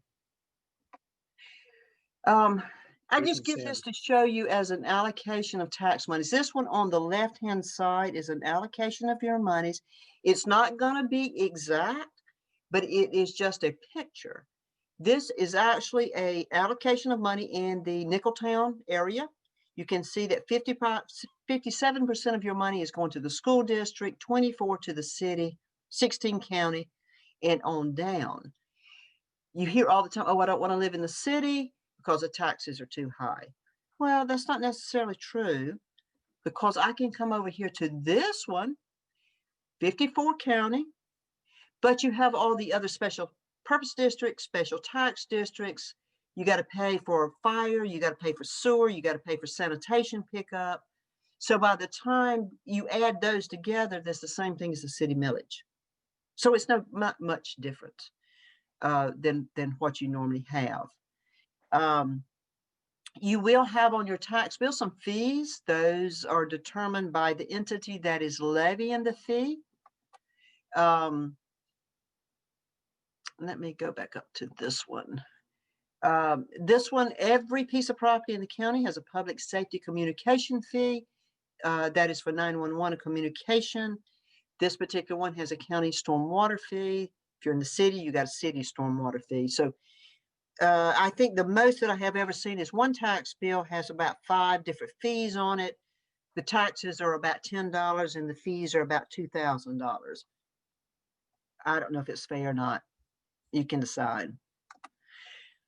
I We just can give see this 'em. to show you as an allocation of tax monies. This one on the left-hand side is an allocation of your monies. It's not going to be exact, but it is just a picture. This is actually a allocation of money in the Nicholtown area. You can see that 57% of your money is going to the school district, 24 to the city, 16 county, and on down. You hear all the time, oh, I don't want to live in the city because the taxes are too high. Well, that's not necessarily true, because I can come over here to this one, 54 county, but you have all the other special purpose districts, special tax districts. You got to pay for fire, you got to pay for sewer, you got to pay for sanitation pickup. So by the time you add those together, that's the same thing as the city millage. So it's not much different than what you normally have. You will have on your tax bill some fees. Those are determined by the entity that is levying the fee. Let me go back up to this one. This one, every piece of property in the county has a public safety communication fee. That is for 911 communication. This particular one has a county stormwater fee. If you're in the city, you got a city stormwater fee. So I think the most that I have ever seen is one tax bill has about 5 different fees on it. The taxes are about $10 and the fees are about $2,000. I don't know if it's fair or not. You can decide.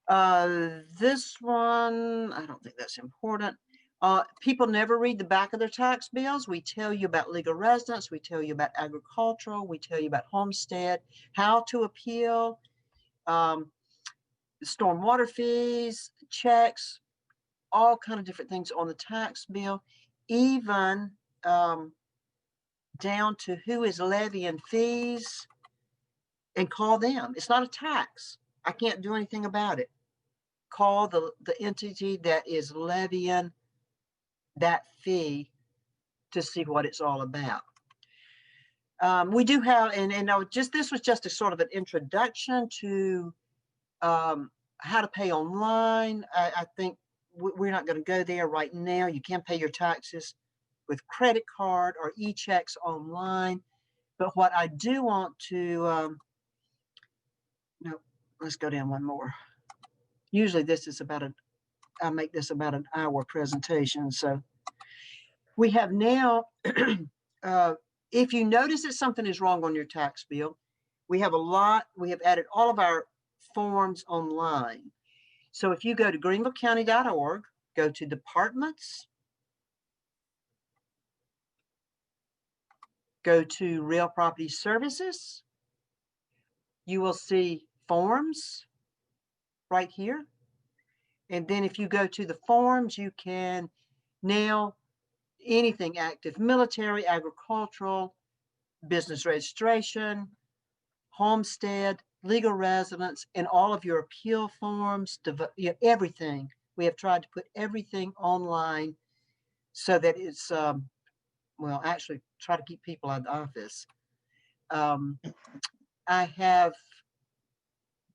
This one, I don't think that's important. People never read the back of their tax bills. We tell you about legal residence. We tell you about agricultural. We tell you about homestead, how to appeal, stormwater fees, checks, all kind of different things on the tax bill, even down to who is levying fees, and call them. It's not a tax. I can't do anything about it. Call the entity that is levying that fee to see what it's all about. We do have, and this was just a sort of an introduction to how to pay online. I think we're not going to go there right now. You can pay your taxes with credit card or e-checks online. But what I do want to, no, let's go down one more. Usually this is I make this about an hour presentation. So we have now, if you notice that something is wrong on your tax bill, we have added all of our forms online. So if you go to greenvillecounty.org, go to departments, go to real property services, you will see forms right here. And then if you go to the forms, you can now anything active, military, agricultural, business registration, homestead, legal residence, and all of your appeal forms, everything. We have tried to put everything online so that it's, well, actually try to keep people out of the office. I have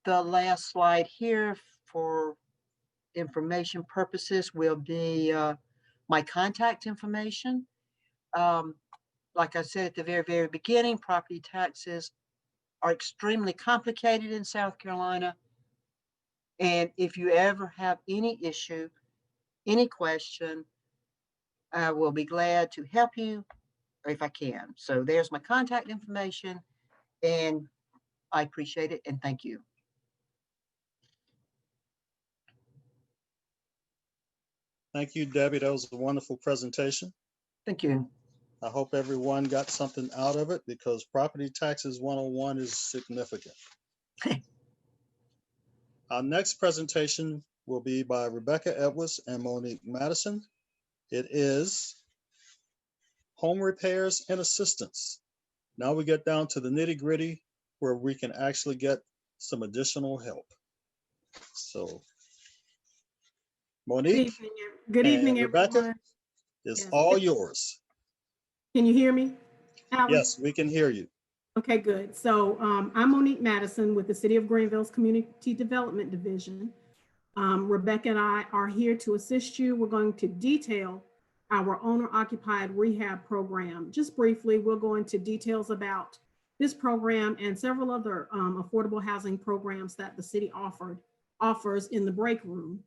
the last slide here for information purposes will be my contact information. Like I said at the very, very beginning, property taxes are extremely complicated in South Carolina. And if you ever have any issue, any question, I will be glad to help you if I can. So there's my contact information, and I appreciate it and thank you. Thank you, Debbie. That was a wonderful presentation. Thank you. I hope everyone got something out of it, because property taxes 101 is significant. Our next presentation will be by Rebecca Edwards and Monique Madison. It is home repairs and assistance. Now we get down to the nitty gritty where we can actually get some additional help. So Monique Good evening, and Rebecca, everyone. it's Yes. all yours. Can you hear me, Alan? Yes, we can hear you. Okay, good. So I'm Monique Madison with the City of Greenville's Community Development Division. Rebecca and I are here to assist you. We're going to detail our owner-occupied rehab program. Just briefly, we'll go into details about this program and several other affordable housing programs that the city offers in the break room.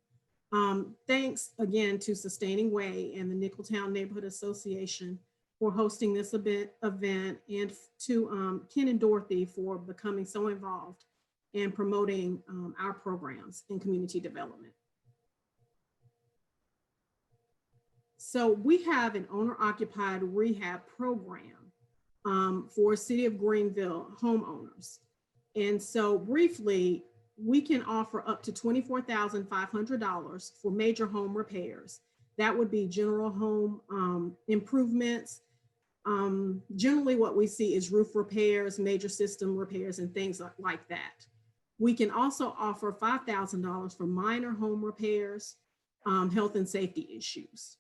Thanks again to Sustaining Way and the Nicholtown Neighborhood Association for hosting this event, and to Ken and Dorothy for becoming so involved and promoting our programs in community development. So we have an owner-occupied rehab program for City of Greenville homeowners. And so briefly, we can offer up to $24,500 for major home repairs. That would be general home improvements. Generally what we see is roof repairs, major system repairs, and things like that. We can also offer $5,000 for minor home repairs, health and safety issues.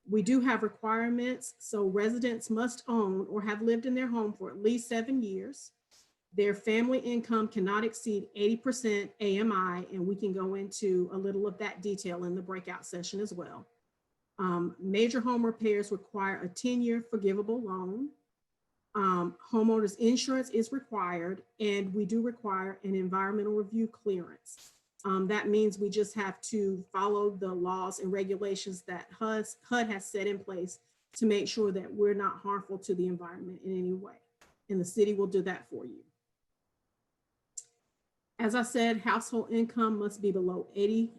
We do have requirements. So residents must own or have lived in their home for at least 7 years. Their family income cannot exceed 80% AMI, and we can go into a little of that detail in the breakout session as well. Major home repairs require a 10-year forgivable loan. Homeowners insurance is required, and we do require an environmental review clearance. That means we just have to follow the laws and regulations that HUD has set in place to make sure that we're not harmful to the environment in any way. And the city will do that for you. As I said, household income must be below 80%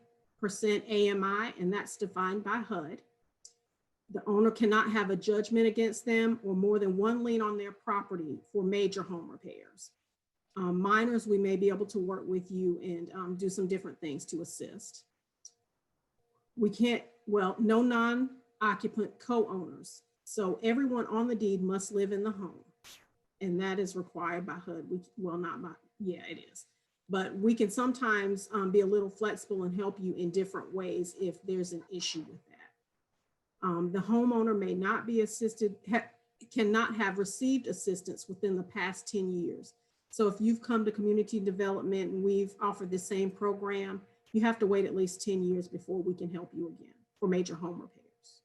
AMI, and that's defined by HUD. The owner cannot have a judgment against them or more than one lien on their property for major home repairs. Minors, we may be able to work with you and do some different things to assist. We can't, well, no non-occupant co-owners. So everyone on the deed must live in the home, and that is required by HUD. Well, not by, yeah, it is. But we can sometimes be a little flexible and help you in different ways if there's an issue with that. The homeowner may not be assisted, cannot have received assistance within the past 10 years. So if you've come to community development and we've offered the same program, you have to wait at least 10 years before we can help you again for major home repairs.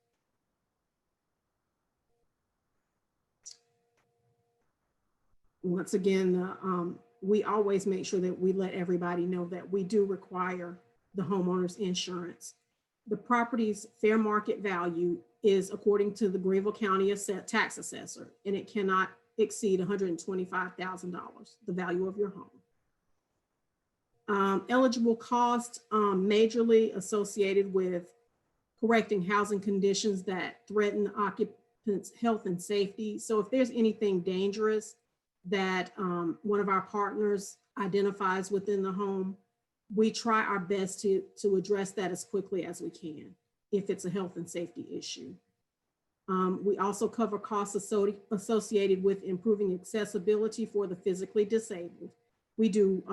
Once again, we always make sure that we let everybody know that we do require the homeowner's insurance. The property's fair market value is according to the Greenville County tax assessor, and it cannot exceed $125,000, the value of your home. Eligible costs majorly associated with correcting housing conditions that threaten the occupants' health and safety. So if there's anything dangerous that one of our partners identifies within the home, we try our best to address that as quickly as we can if it's a health and safety issue. We also cover costs associated with improving accessibility for the physically disabled. We do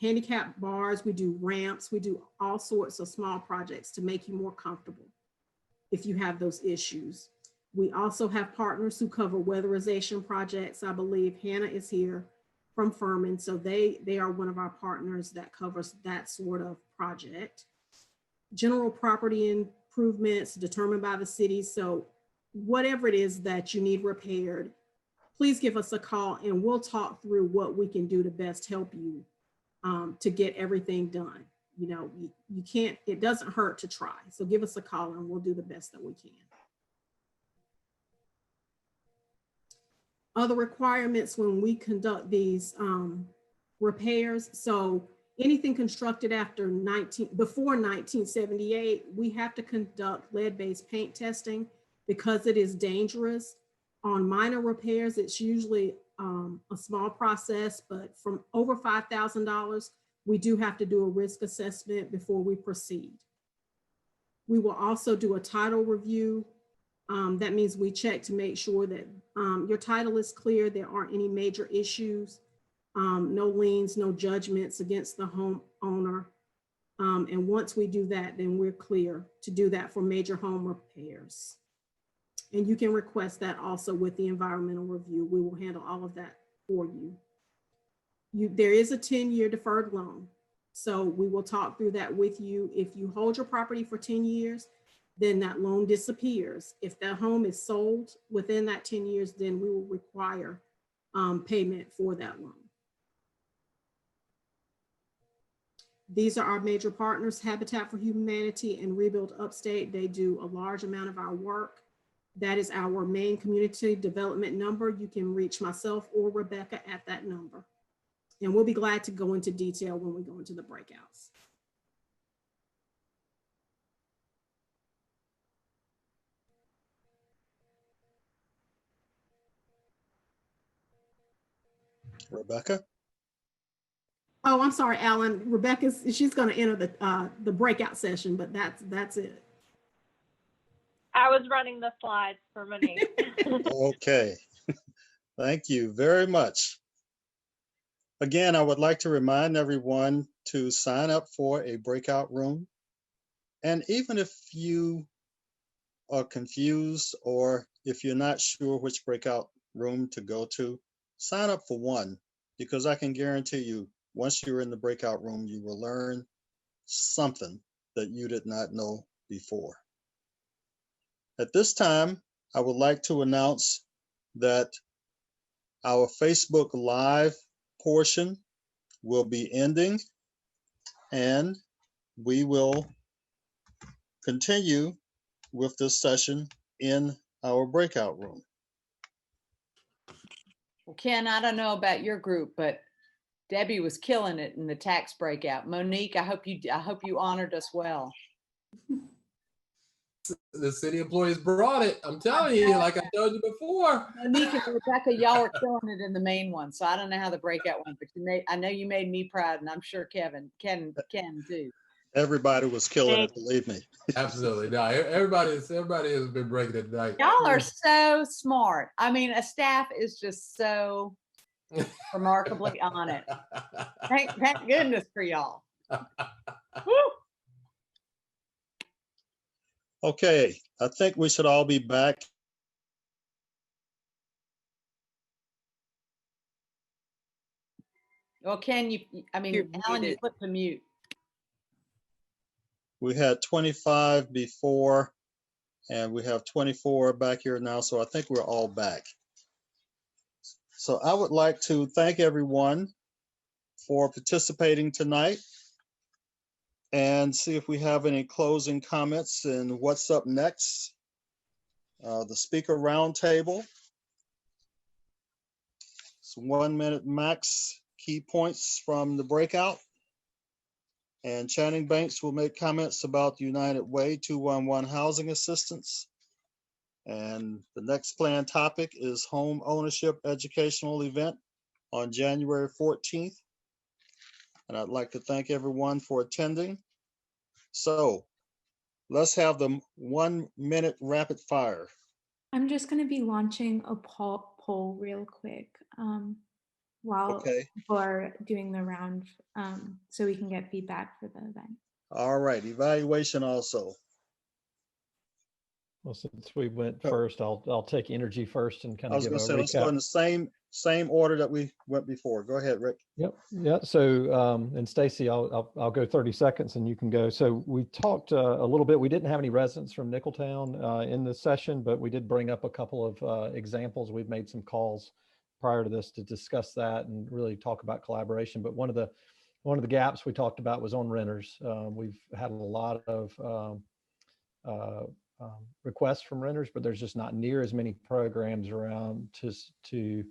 handicap bars, we do ramps, we do all sorts of small projects to make you more comfortable if you have those issues. We also have partners who cover weatherization projects. I believe Hannah is here from Furman, so they are one of our partners that covers that sort of project. General property improvements determined by the city. So whatever it is that you need repaired, please give us a call and we'll talk through what we can do to best help you to get everything done. You know, you can't, it doesn't hurt to try. So give us a call and we'll do the best that we can. Other requirements when we conduct these repairs. So anything constructed before 1978, we have to conduct lead-based paint testing because it is dangerous. On minor repairs, it's usually a small process, but from over $5,000, we do have to do a risk assessment before we proceed. We will also do a title review. That means we check to make sure that your title is clear, there aren't any major issues, no liens, no judgments against the homeowner. And once we do that, then we're clear to do that for major home repairs. And you can request that also with the environmental review. We will handle all of that for you. There is a 10-year deferred loan. So we will talk through that with you. If you hold your property for 10 years, then that loan disappears. If that home is sold within that 10 years, then we will require payment for that loan. These are our major partners, Habitat for Humanity and Rebuild Upstate. They do a large amount of our work. That is our main community development number. You can reach myself or Rebecca at that number. And we'll be glad to go into detail when we go into the breakouts. Rebecca? Oh, I'm sorry, Alan. She's going to enter the breakout session, but that's it. I was running the slides for Monique. Okay. Thank you very much. Again, I would like to remind everyone to sign up for a breakout room. And even if you are confused or if you're not sure which breakout room to go to, sign up for one, because I can guarantee you, once you're in the breakout room, you will learn something that you did not know before. At this time, I would like to announce that our Facebook Live portion will be ending, and we will continue with this session in our breakout room. Well, Ken, I don't know about your group, but Debbie was killing it in the tax breakout. Monique, I hope you honored us well. The city employees brought it. I'm telling you, like I told you before. Monique and Rebecca, y'all were killing it in the main one. So I don't know how the breakout went, but I know you made me proud, and I'm sure Ken too. Everybody was killing it, believe me. Absolutely. No, everybody has been breaking it tonight. Y'all are so smart. I mean, a staff is just so remarkably on it. Thank goodness for y'all. Okay, I think we should all be back. Well, Ken, Alan, you put to mute. We had 25 before, and we have 24 back here now, so I think we're all back. So I would like to thank everyone for participating tonight and see if we have any closing comments and what's up next. The speaker roundtable. It's 1 minute max, key points from the breakout. And Channing Banks will make comments about the United Way 211 housing assistance. And the next planned topic is home ownership educational event on January 14th. And I'd like to thank everyone for attending. So let's have the 1 minute rapid fire. I'm just going to be launching a poll real quick while we're doing the round so we can get feedback for the event. All right, evaluation also. Well, since we went first, I'll take energy first and kind of give a recap. Let's go in the same order that we went before. Go ahead, Rick. Yep. Yeah. So, and Stacy, I'll go 30 seconds and you can go. So we talked a little bit. We didn't have any residents from Nicholtown in this session, but we did bring up a couple of examples. We've made some calls prior to this to discuss that and really talk about collaboration. But one of the gaps we talked about was on renters. We've had a lot of requests from renters, but there's just not near as many programs around to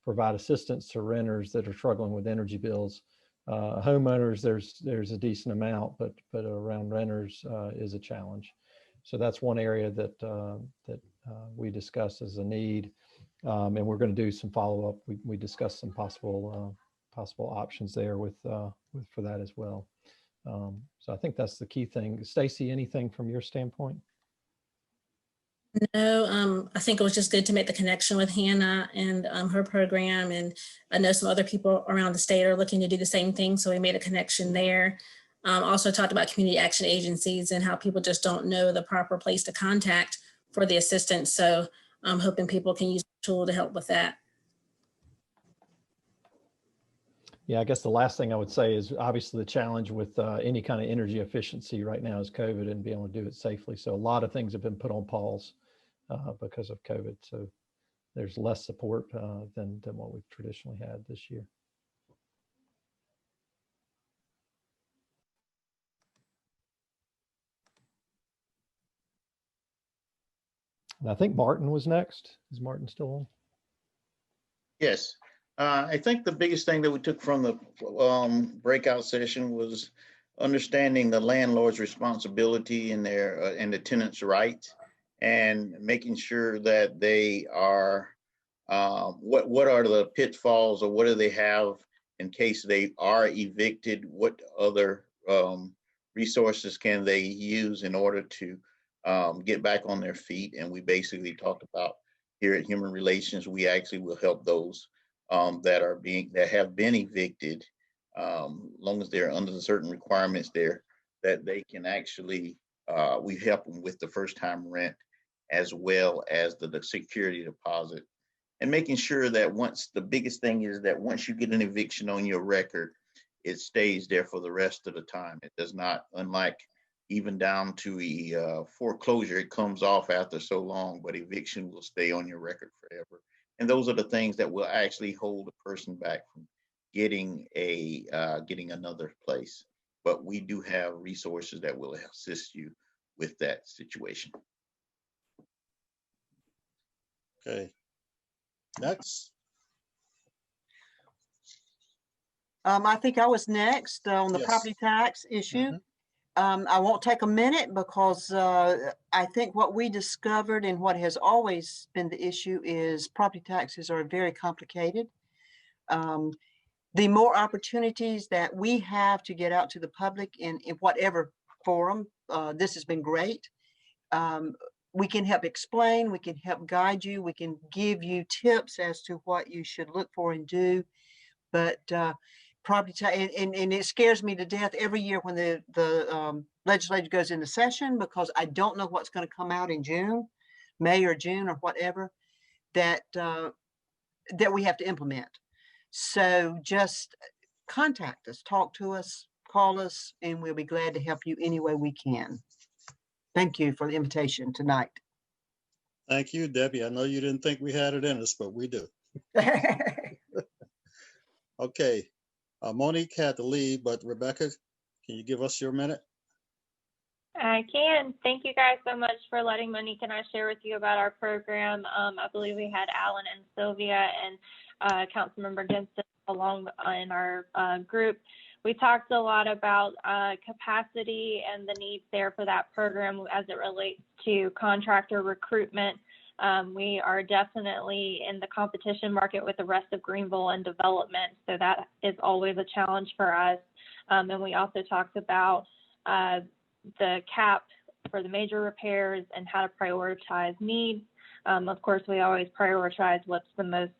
provide assistance to renters that are struggling with energy bills. Homeowners, there's a decent amount, but around renters is a challenge. So that's one area that we discussed as a need, and we're going to do some follow up. We discussed some possible options there for that as well. So I think that's the key thing. Stacy, anything from your standpoint? No, I think it was just good to make the connection with Hannah and her program. And I know some other people around the state are looking to do the same thing. So we made a connection there. Also talked about community action agencies and how people just don't know the proper place to contact for the assistance. So I'm hoping people can use the tool to help with that. Yeah, I guess the last thing I would say is obviously the challenge with any kind of energy efficiency right now is COVID and being able to do it safely. So a lot of things have been put on pause because of COVID. So there's less support than what we've traditionally had this year. And I think Martin was next. Is Martin still on? Yes. I think the biggest thing that we took from the breakout session was understanding the landlord's responsibility and their and the tenant's right, and making sure that they are what are the pitfalls, or what do they have in case they are evicted? What other resources can they use in order to get back on their feet? And we basically talked about here at Human Relations, we actually will help those that have been evicted, long as they're under the certain requirements there, that they can actually we help them with the first time rent as well as the security deposit, and making sure that the biggest thing is that once you get an eviction on your record, it stays there for the rest of the time. It does not, unlike even down to a foreclosure, it comes off after so long, but eviction will stay on your record forever. And those are the things that will actually hold a person back from getting another place. But we do have resources that will assist you with that situation. Okay. Next. I think I was next on the property tax issue. I won't take a minute because I think what we discovered and what has always been the issue is property taxes are very complicated. The more opportunities that we have to get out to the public in whatever forum, this has been great. We can help explain, we can help guide you, we can give you tips as to what you should look for and do. But property tax, and it scares me to death every year when the legislature goes into session, because I don't know what's going to come out in June, May or June or whatever, that we have to implement. So just contact us, talk to us, call us, and we'll be glad to help you any way we can. Thank you for the invitation tonight. Thank you, Debbie. I know you didn't think we had it in us, but we do. Okay. Monique had to leave, but Rebecca, can you give us your minute? I can. Thank you guys so much for letting Monique and I share with you about our program. I believe we had Alan and Sylvia and Councilmember Jensen along in our group. We talked a lot about capacity and the needs there for that program as it relates to contractor recruitment. We are definitely in the competition market with the rest of Greenville and development, so that is always a challenge for us. And we also talked about the cap for the major repairs and how to prioritize needs. Of course, we always prioritize what's the most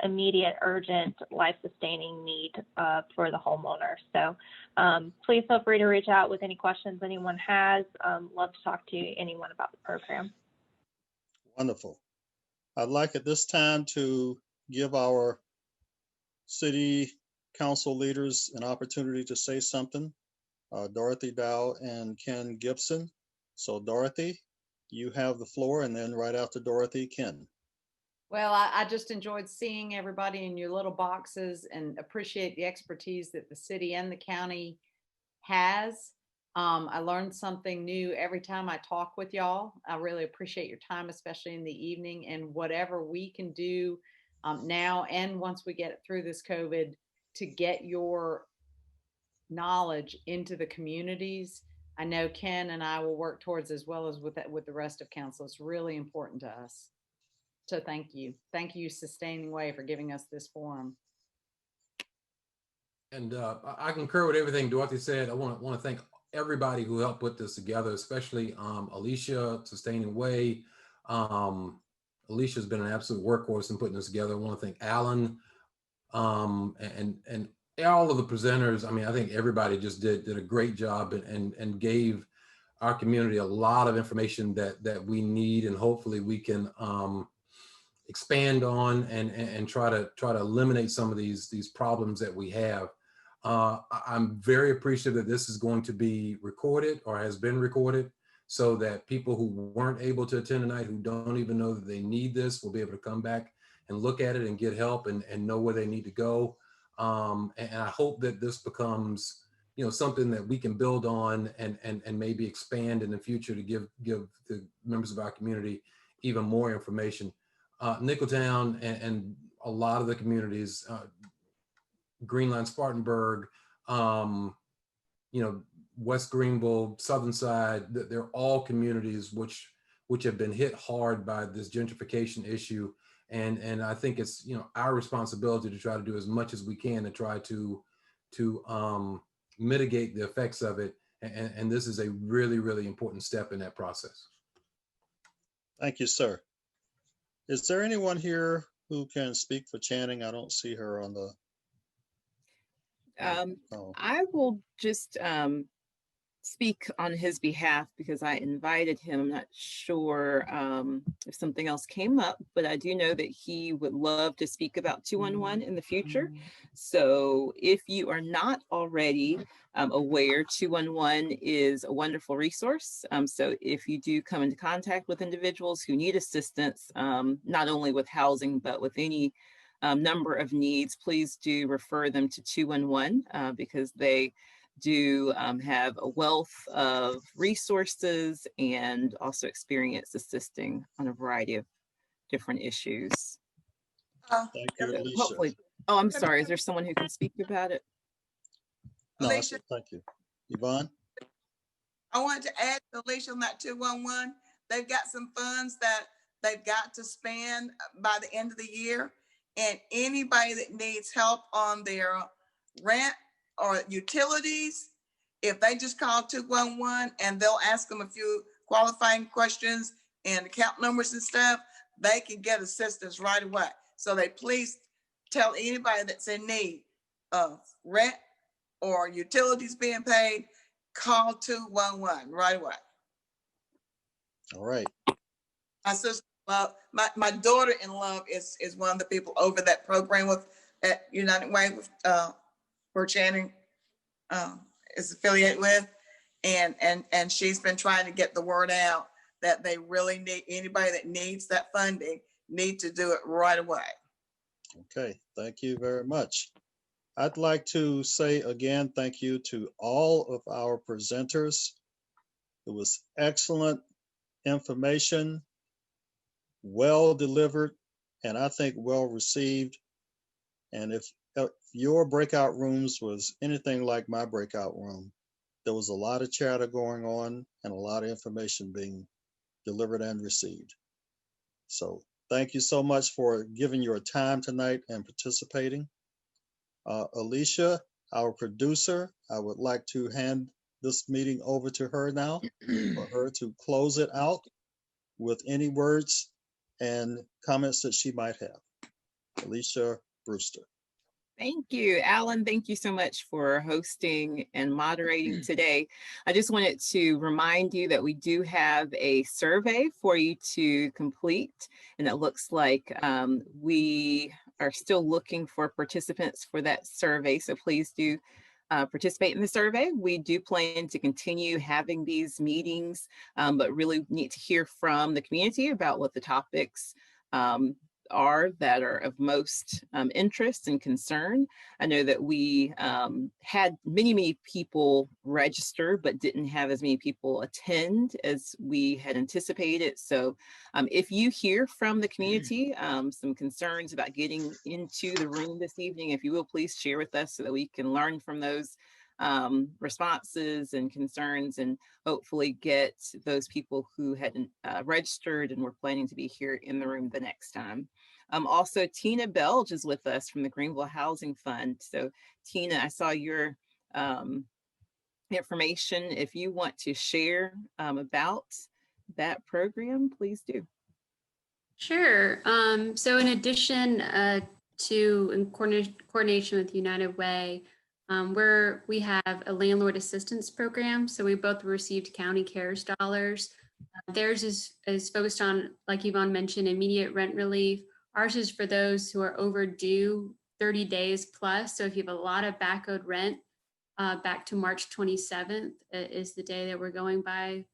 immediate, urgent, life-sustaining need for the homeowner. So please feel free to reach out with any questions anyone has. Love to talk to anyone about the program. Wonderful. I'd like at this time to give our city council leaders an opportunity to say something. Dorothy Dow and Ken Gibson. So Dorothy, you have the floor, and then right after Dorothy, Ken. Well, I just enjoyed seeing everybody in your little boxes and appreciate the expertise that the city and the county has. I learned something new every time I talk with y'all. I really appreciate your time, especially in the evening, and whatever we can do now and once we get through this COVID to get your knowledge into the communities. I know Ken and I will work towards, as well as with the rest of council. It's really important to us. So thank you. Thank you, Sustaining Way, for giving us this forum. And I concur with everything Dorothy said. I want to thank everybody who helped put this together, especially Alicia, Sustaining Way. Alicia's been an absolute workhorse in putting this together. I want to thank Alan and all of the presenters. I mean, I think everybody just did a great job and gave our community a lot of information that we need, and hopefully we can expand on and try to eliminate some of these problems that we have. I'm very appreciative that this is going to be recorded or has been recorded, so that people who weren't able to attend tonight, who don't even know that they need this, will be able to come back and look at it and get help and know where they need to go. And I hope that this becomes, you know, something that we can build on and maybe expand in the future to give the members of our community even more information. Nicholtown and a lot of the communities, Greenline, Spartanburg, you know, West Greenville, Southern Side, they're all communities which have been hit hard by this gentrification issue. And I think it's, you know, our responsibility to try to do as much as we can to try to mitigate the effects of it. And this is a really, really important step in that process. Thank you, sir. Is there anyone here who can speak for Channing? I don't see her on the. I will just speak on his behalf because I invited him. I'm not sure if something else came up, but I do know that he would love to speak about 211 in the future. So if you are not already aware, 211 is a wonderful resource. So if you do come into contact with individuals who need assistance, not only with housing, but with any number of needs, please do refer them to 211 because they do have a wealth of resources and also experience assisting on a variety of different issues. Thank you, Alicia. Hopefully, oh, I'm sorry. Is there someone who can speak about it? No, I said thank you. Yvonne? I wanted to add to Alicia on that 211. They've got some funds that they've got to spend by the end of the year. And anybody that needs help on their rent or utilities, if they just call 211 and they'll ask them a few qualifying questions and account numbers and stuff, they can get assistance right away. So they please tell anybody that's in need of rent or utilities being paid, call 211 right away. All right. My sister, my daughter-in-law is one of the people over that program with at United Way with where Channing is affiliated with, and she's been trying to get the word out that they really need anybody that needs that funding need to do it right away. Okay, thank you very much. I'd like to say again, thank you to all of our presenters. It was excellent information, well delivered, and I think well received. And if your breakout rooms was anything like my breakout room, there was a lot of chatter going on and a lot of information being delivered and received. So thank you so much for giving your time tonight and participating. Alicia, our producer, I would like to hand this meeting over to her now for her to close it out with any words and comments that she might have. Alicia Brewster. Thank you, Alan. Thank you so much for hosting and moderating today. I just wanted to remind you that we do have a survey for you to complete, and it looks like we are still looking for participants for that survey. So please do participate in the survey. We do plan to continue having these meetings, but really need to hear from the community about what the topics are that are of most interest and concern. I know that we had many people register, but didn't have as many people attend as we had anticipated. So if you hear from the community some concerns about getting into the room this evening, if you will, please share with us so that we can learn from those responses and concerns and hopefully get those people who hadn't registered and were planning to be here in the room the next time. Also, Tina Belge is with us from the Greenville Housing Fund. So Tina, I saw your information. If you want to share about that program, please do. Sure. So in addition to in coordination with United Way, We have a landlord assistance program, so we both received county CARES dollars. Theirs is focused on, like Yvonne mentioned, immediate rent relief. Ours is for those who are overdue 30 days plus. So if you have a lot of back owed rent, back to March 27th is the day that we're going by,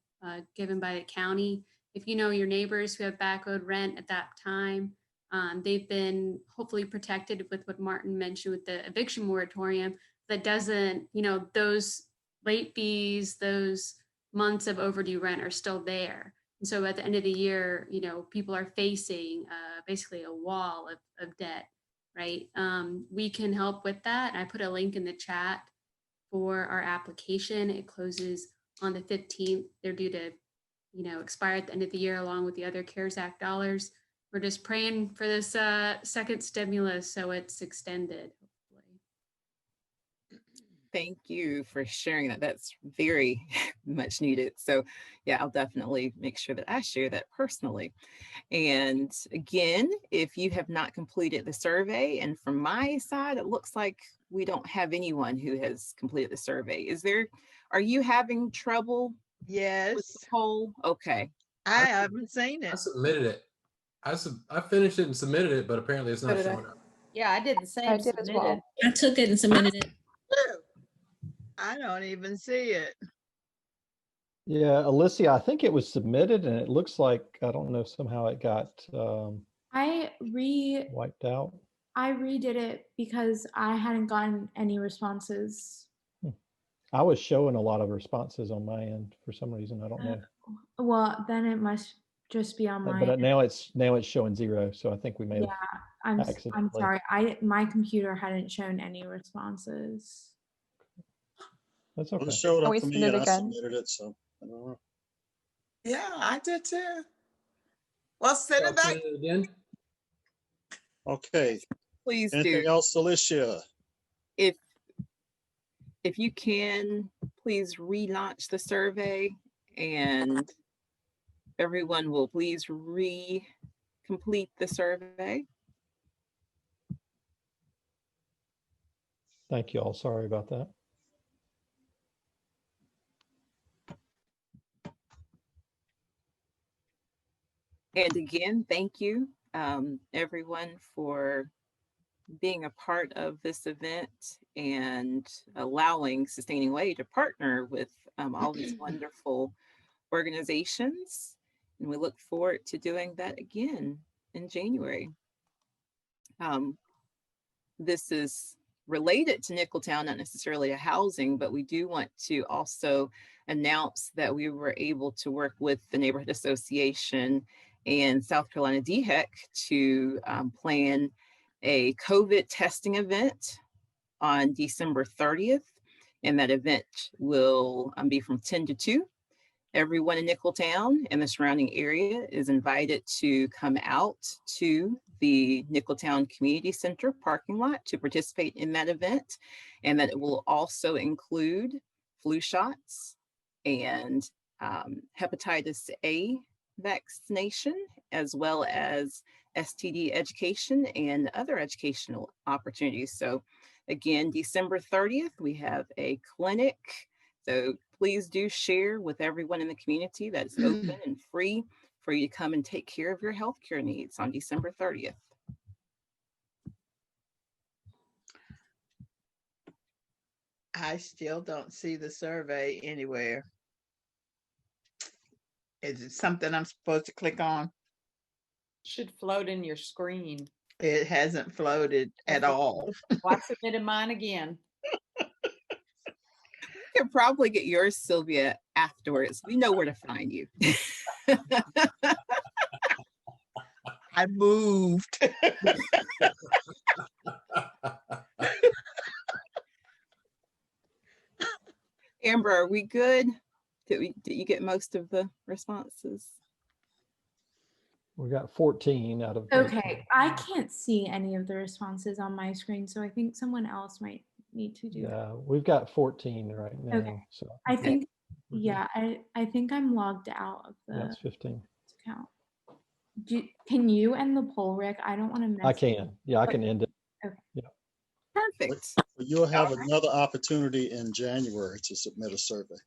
given by the county. If you know your neighbors who have back owed rent at that time, they've been hopefully protected with what Martin mentioned with the eviction moratorium that doesn't, those late fees, those months of overdue rent are still there. And so at the end of the year, people are facing basically a wall of debt, right? We can help with that. I put a link in the chat for our application. It closes on the 15th. They're due to, expire at the end of the year along with the other CARES Act dollars. We're just praying for this second stimulus so it's extended. Thank you for sharing that. That's very much needed. So yeah, I'll definitely make sure that I share that personally. And again, if you have not completed the survey, and from my side, it looks like we don't have anyone who has completed the survey. Are you having trouble? Yes. With the poll? Okay. I haven't seen it. I submitted it. I finished it and submitted it, but apparently it's not showing up. Yeah, I did the same. I did as well. I took it and submitted it. I don't even see it. Yeah, Alicia, I think it was submitted and it looks like, I don't know, somehow it got wiped out. I redid it because I hadn't gotten any responses. I was showing a lot of responses on my end for some reason. I don't know. Well, then it must just be on my But end. now it's showing 0. So I think we may have I'm accidentally. sorry. My computer hadn't shown any responses. That's okay. It showed up for me and I submitted it, so I don't know. Yeah, I did too. Well, send it back. Again? Okay. Please Anything do. else, Alicia? If you can, please relaunch the survey and everyone will please complete the survey. Thank you all. Sorry about that. And again, thank you, everyone, for being a part of this event and allowing Sustaining Way to partner with all these wonderful organizations. And we look forward to doing that again in January. This is related to Nicholtown, not necessarily to housing, but we do want to also announce that we were able to work with the Neighborhood Association and South Carolina DHEC to plan a COVID testing event on December 30th. And that event will be from 10 to 2. Everyone in Nicholtown and the surrounding area is invited to come out to the Nicholtown Community Center parking lot to participate in that event. And that it will also include flu shots and hepatitis A vaccination, as well as STD education and other educational opportunities. So again, December 30th, we have a clinic. So please do share with everyone in the community that it's open and free for you to come and take care of your healthcare needs on December 30th. I still don't see the survey anywhere. Is it something I'm supposed to click on? Should float in your screen. It hasn't floated at all. Well, I submitted mine again. You could probably get yours, Sylvia, afterwards. We know where to find you. I moved. Amber, are we good? Did you get most of the responses? We got 14 out of. Okay, I can't see any of the responses on my screen, so I think someone else might need to do that. Yeah, we've got 14 right now. Okay. So I think, yeah, I think I'm logged out of the that's 15. account. Can you end the poll, Rick? I don't want to mess. I can. Yeah, I can end it. Okay. Yeah. Perfect. For You'll have another opportunity in January to submit a survey.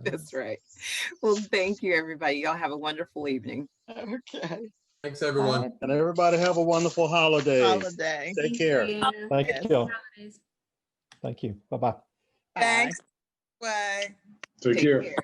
That's right. Well, thank you, everybody. Y'all have a wonderful evening. Okay. Thanks, everyone. And everybody have a wonderful holiday. Holiday. Take care. Thank Yes. you. Thank you. Bye-bye. Thanks. Bye. Take care.